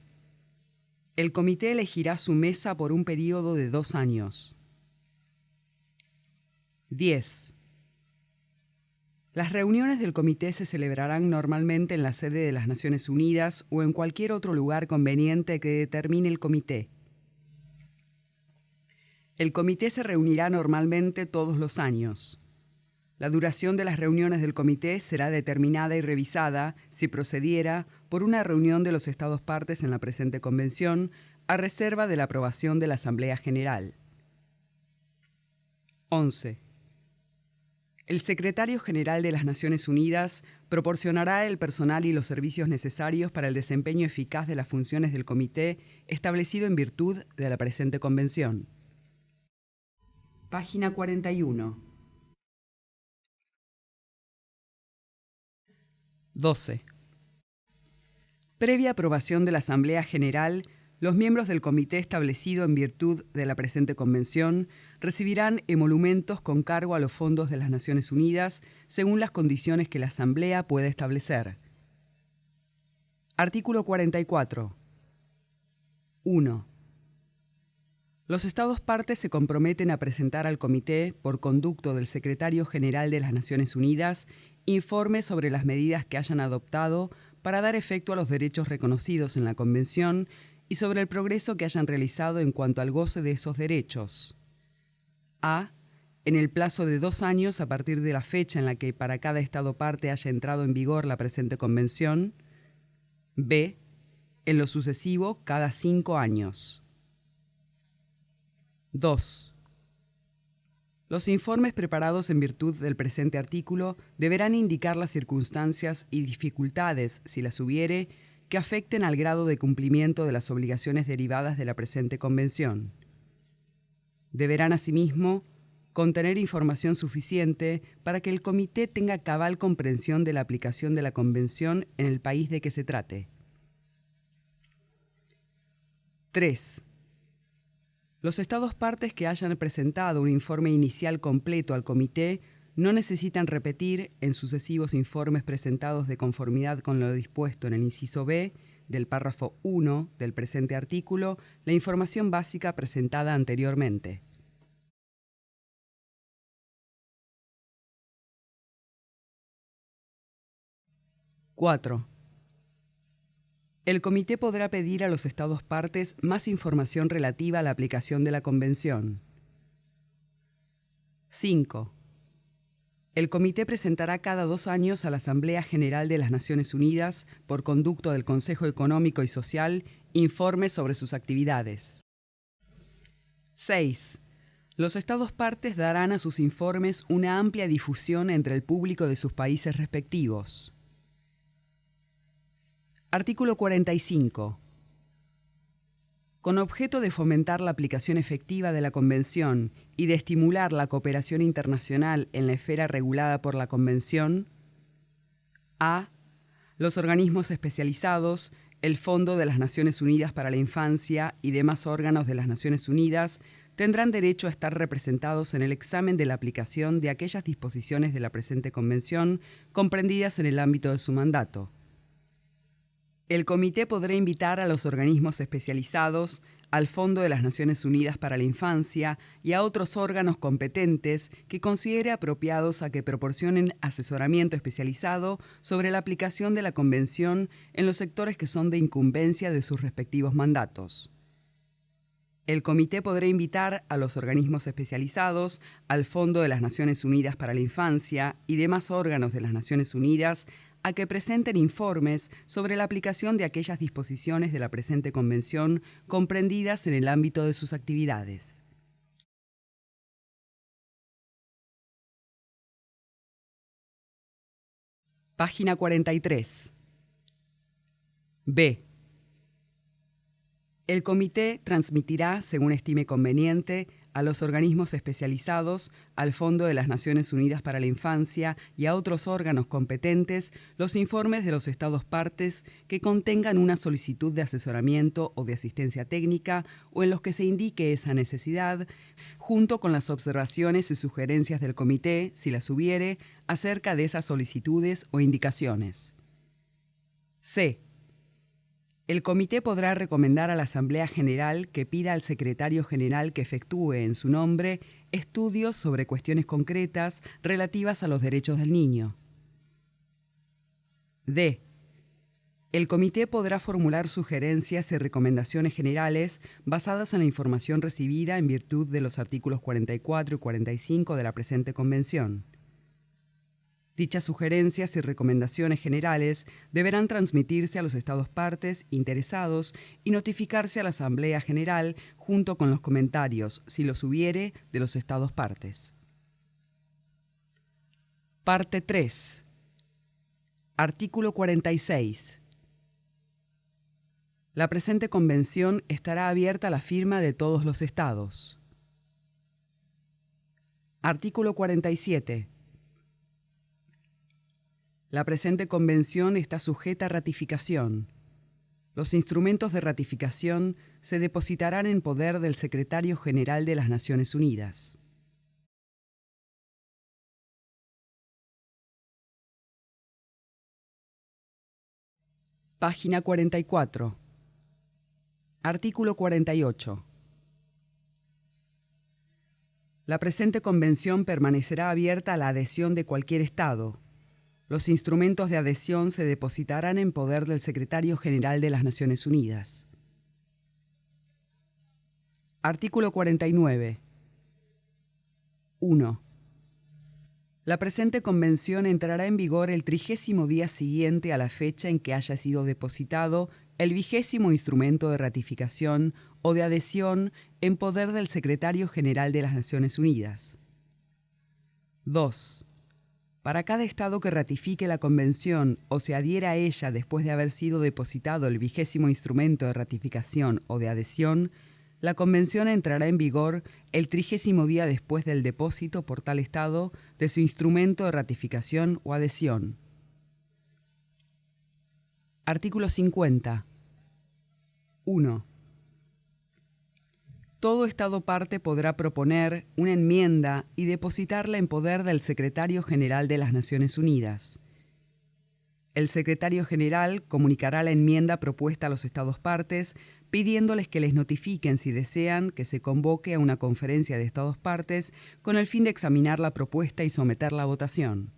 El comité elegirá su mesa por un período de 2 años. 10. Las reuniones del comité se celebrarán normalmente en la sede de las Naciones Unidas o en cualquier otro lugar conveniente que determine el comité. El comité se reunirá normalmente todos los años. La duración de las reuniones del comité será determinada y revisada, si procediera, por una reunión de los Estados partes en la presente convención, a reserva de la aprobación de la Asamblea General. 11. El Secretario General de las Naciones Unidas proporcionará el personal y los servicios necesarios para el desempeño eficaz de las funciones del comité establecido en virtud de la presente convención. Página 41. 12. Previa aprobación de la Asamblea General, los miembros del comité establecido en virtud de la presente convención recibirán emolumentos con cargo a los fondos de las Naciones Unidas según las condiciones que la Asamblea pueda establecer. Artículo 44. 1. Los Estados partes se comprometen a presentar al comité, por conducto del Secretario General de las Naciones Unidas, informes sobre las medidas que hayan adoptado para dar efecto a los derechos reconocidos en la Convención y sobre el progreso que hayan realizado en cuanto al goce de esos derechos. A. En el plazo de 2 años a partir de la fecha en la que para cada Estado parte haya entrado en vigor la presente Convención. B. En lo sucesivo, cada 5 años. 2. Los informes preparados en virtud del presente artículo deberán indicar las circunstancias y dificultades, si las hubiere, que afecten al grado de cumplimiento de las obligaciones derivadas de la presente convención. Deberán, asimismo, contener información suficiente para que el comité tenga cabal comprensión de la aplicación de la convención en el país de que se trate. 3. Los Estados partes que hayan presentado un informe inicial completo al comité no necesitan repetir, en sucesivos informes presentados de conformidad con lo dispuesto en el inciso B del párrafo 1 del presente artículo, la información básica presentada anteriormente. 4. El comité podrá pedir a los Estados partes más información relativa a la aplicación de la Convención. 5. El comité presentará cada 2 años a la Asamblea General de las Naciones Unidas, por conducto del Consejo Económico y Social, informes sobre sus actividades. 6. Los Estados partes darán a sus informes una amplia difusión entre el público de sus países respectivos. Artículo 45. Con objeto de fomentar la aplicación efectiva de la Convención y de estimular la cooperación internacional en la esfera regulada por la Convención, a. Los organismos especializados, el Fondo de las Naciones Unidas para la Infancia y demás órganos de las Naciones Unidas tendrán derecho a estar representados en el examen de la aplicación de aquellas disposiciones de la presente Convención comprendidas en el ámbito de su mandato. El Comité podrá invitar a los organismos especializados, al Fondo de las Naciones Unidas para la Infancia y a otros órganos competentes que considere apropiados a que proporcionen asesoramiento especializado sobre la aplicación de la Convención en los sectores que son de incumbencia de sus respectivos mandatos. El Comité podrá invitar a los organismos especializados, al Fondo de las Naciones Unidas para la Infancia y demás órganos de las Naciones Unidas a que presenten informes sobre la aplicación de aquellas disposiciones de la presente Convención comprendidas en el ámbito de sus actividades. Página 43. B. El Comité transmitirá, según estime conveniente, a los organismos especializados, al Fondo de las Naciones Unidas para la Infancia y a otros órganos competentes los informes de los Estados partes que contengan una solicitud de asesoramiento o de asistencia técnica o en los que se indique esa necesidad, junto con las observaciones y sugerencias del Comité, si las hubiere, acerca de esas solicitudes o indicaciones. C. El Comité podrá recomendar a la Asamblea General que pida al Secretario General que efectúe en su nombre estudios sobre cuestiones concretas relativas a los derechos del niño. D. El Comité podrá formular sugerencias y recomendaciones generales basadas en la información recibida en virtud de los artículos 44 y 45 de la presente Convención. Dichas sugerencias y recomendaciones generales deberán transmitirse a los Estados partes interesados y notificarse a la Asamblea General junto con los comentarios, si los hubiere, de los Estados partes. Parte 3. Artículo 46. La presente Convención estará abierta a la firma de todos los Estados. Artículo 47. La presente Convención está sujeta a ratificación. Los instrumentos de ratificación se depositarán en poder del Secretario General de las Naciones Unidas. Página 44. Artículo 48. La presente Convención permanecerá abierta a la adhesión de cualquier Estado. Los instrumentos de adhesión se depositarán en poder del Secretario General de las Naciones Unidas. Artículo 49. 1. La presente Convención entrará en vigor el 30º día siguiente a la fecha en que haya sido depositado el 20º instrumento de ratificación o de adhesión en poder del Secretario General de las Naciones Unidas. 2. Para cada Estado que ratifique la Convención o se adhiera a ella después de haber sido depositado el 20º instrumento de ratificación o de adhesión, la Convención entrará en vigor el 30º día después del depósito por tal Estado de su instrumento de ratificación o adhesión. Artículo 50. 1. Todo Estado parte podrá proponer una enmienda y depositarla en poder del Secretario General de las Naciones Unidas. El Secretario General comunicará la enmienda propuesta a los Estados partes, pidiéndoles que les notifiquen si desean que se convoque a una conferencia de Estados partes con el fin de examinar la propuesta y someterla a votación.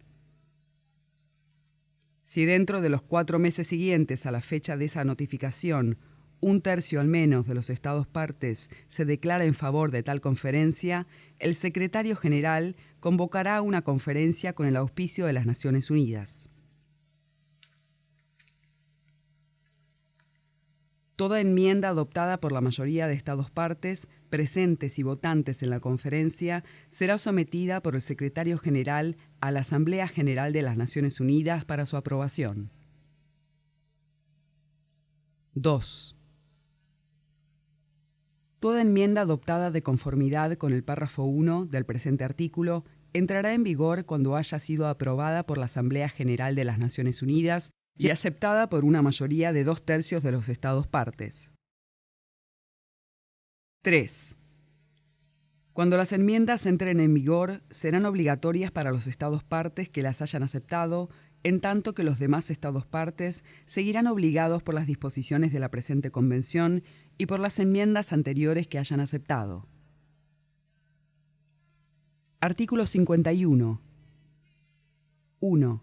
Si dentro de los 4 meses siguientes a la fecha de esa notificación, 1/3 al menos de los Estados partes se declara en favor de tal conferencia, el Secretario General convocará una conferencia con el auspicio de las Naciones Unidas. Toda enmienda adoptada por la mayoría de Estados partes, presentes y votantes en la conferencia, será sometida por el Secretario General a la Asamblea General de las Naciones Unidas para su aprobación. 2. Toda enmienda adoptada de conformidad con el párrafo 1 del presente artículo entrará en vigor cuando haya sido aprobada por la Asamblea General de las Naciones Unidas y aceptada por una mayoría de 2/3 de los Estados partes. 3. Cuando las enmiendas entren en vigor, serán obligatorias para los Estados partes que las hayan aceptado, en tanto que los demás Estados partes seguirán obligados por las disposiciones de la presente Convención y por las enmiendas anteriores que hayan aceptado. Artículo 51. 1.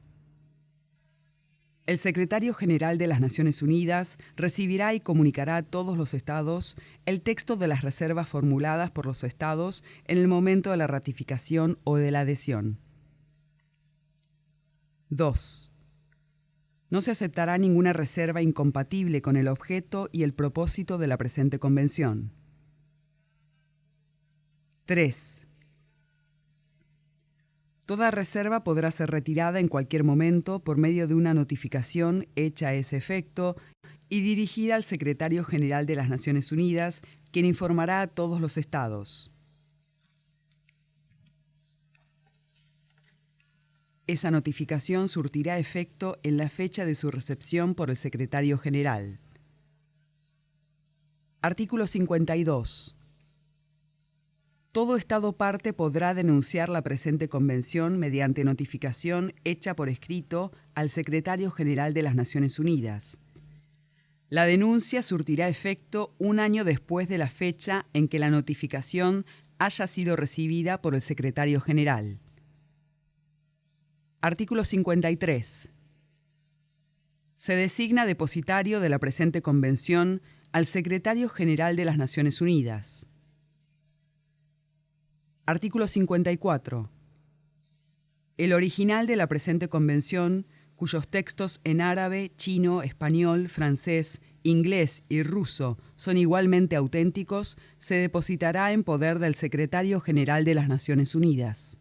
El Secretario General de las Naciones Unidas recibirá y comunicará a todos los Estados el texto de las reservas formuladas por los Estados en el momento de la ratificación o de la adhesión. 2. No se aceptará ninguna reserva incompatible con el objeto y el propósito de la presente Convención. 3. Toda reserva podrá ser retirada en cualquier momento por medio de una notificación hecha a ese efecto y dirigida al Secretario General de las Naciones Unidas, quien informará a todos los Estados. Esa notificación surtirá efecto en la fecha de su recepción por el Secretario General. Artículo 52. Todo Estado parte podrá denunciar la presente Convención mediante notificación hecha por escrito al Secretario General de las Naciones Unidas. La denuncia surtirá efecto un año después de la fecha en que la notificación haya sido recibida por el Secretario General. Artículo 53. Se designa depositario de la presente Convención al Secretario General de las Naciones Unidas. Artículo 54. El original de la presente Convención, cuyos textos en árabe, chino, español, francés, inglés y ruso son igualmente auténticos, se depositará en poder del Secretario General de las Naciones Unidas.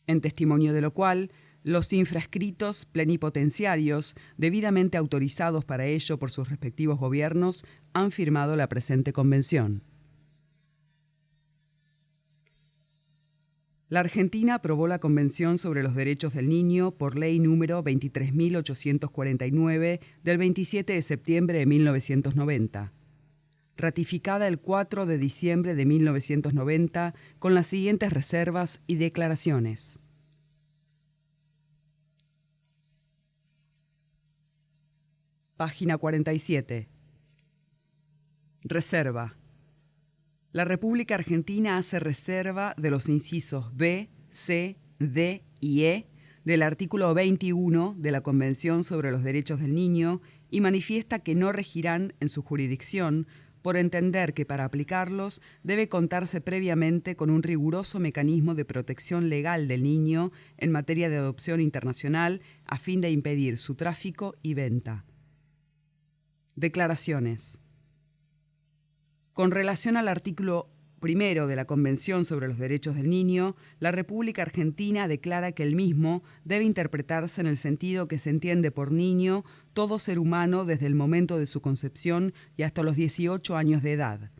En testimonio de lo cual, los infrascritos plenipotenciarios, debidamente autorizados para ello por sus respectivos gobiernos, han firmado la presente Convención. La Argentina aprobó la Convención sobre los Derechos del Niño por ley número 23.849 del 27 de septiembre de 1990, ratificada el 4 de diciembre de 1990 con las siguientes reservas y declaraciones. Página 47. Reserva. La República Argentina hace reserva de los incisos B, C, D y E del artículo 21 de la Convención sobre los Derechos del Niño y manifiesta que no regirán en su jurisdicción por entender que para aplicarlos debe contarse previamente con un riguroso mecanismo de protección legal del niño en materia de adopción internacional a fin de impedir su tráfico y venta. Declaraciones. Con relación al artículo 1 de la Convención sobre los Derechos del Niño, la República Argentina declara que el mismo debe interpretarse en el sentido que se entiende por niño todo ser humano desde el momento de su concepción y hasta los 18 años de edad.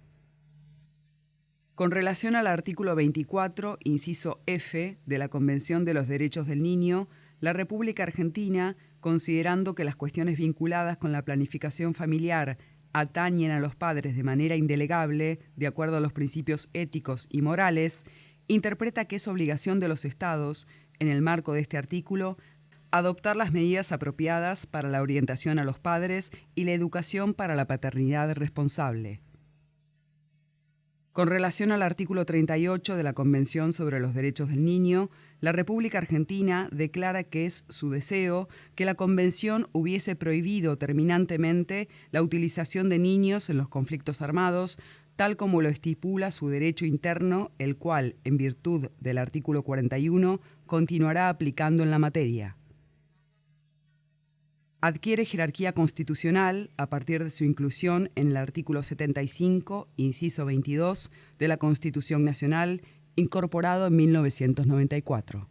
Con relación al artículo 24, inciso F, de la Convención de los Derechos del Niño, la República Argentina, considerando que las cuestiones vinculadas con la planificación familiar atañen a los padres de manera indelegable, de acuerdo a los principios éticos y morales, interpreta que es obligación de los Estados, en el marco de este artículo, adoptar las medidas apropiadas para la orientación a los padres y la educación para la paternidad responsable. Con relación al artículo 38 de la Convención sobre los Derechos del Niño, la República Argentina declara que es su deseo que la Convención hubiese prohibido terminantemente la utilización de niños en los conflictos armados, tal como lo estipula su derecho interno, el cual, en virtud del artículo 41, continuará aplicando en la materia. Adquiere jerarquía constitucional a partir de su inclusión en el artículo 75, inciso 22, de la Constitución Nacional, incorporado en 1994.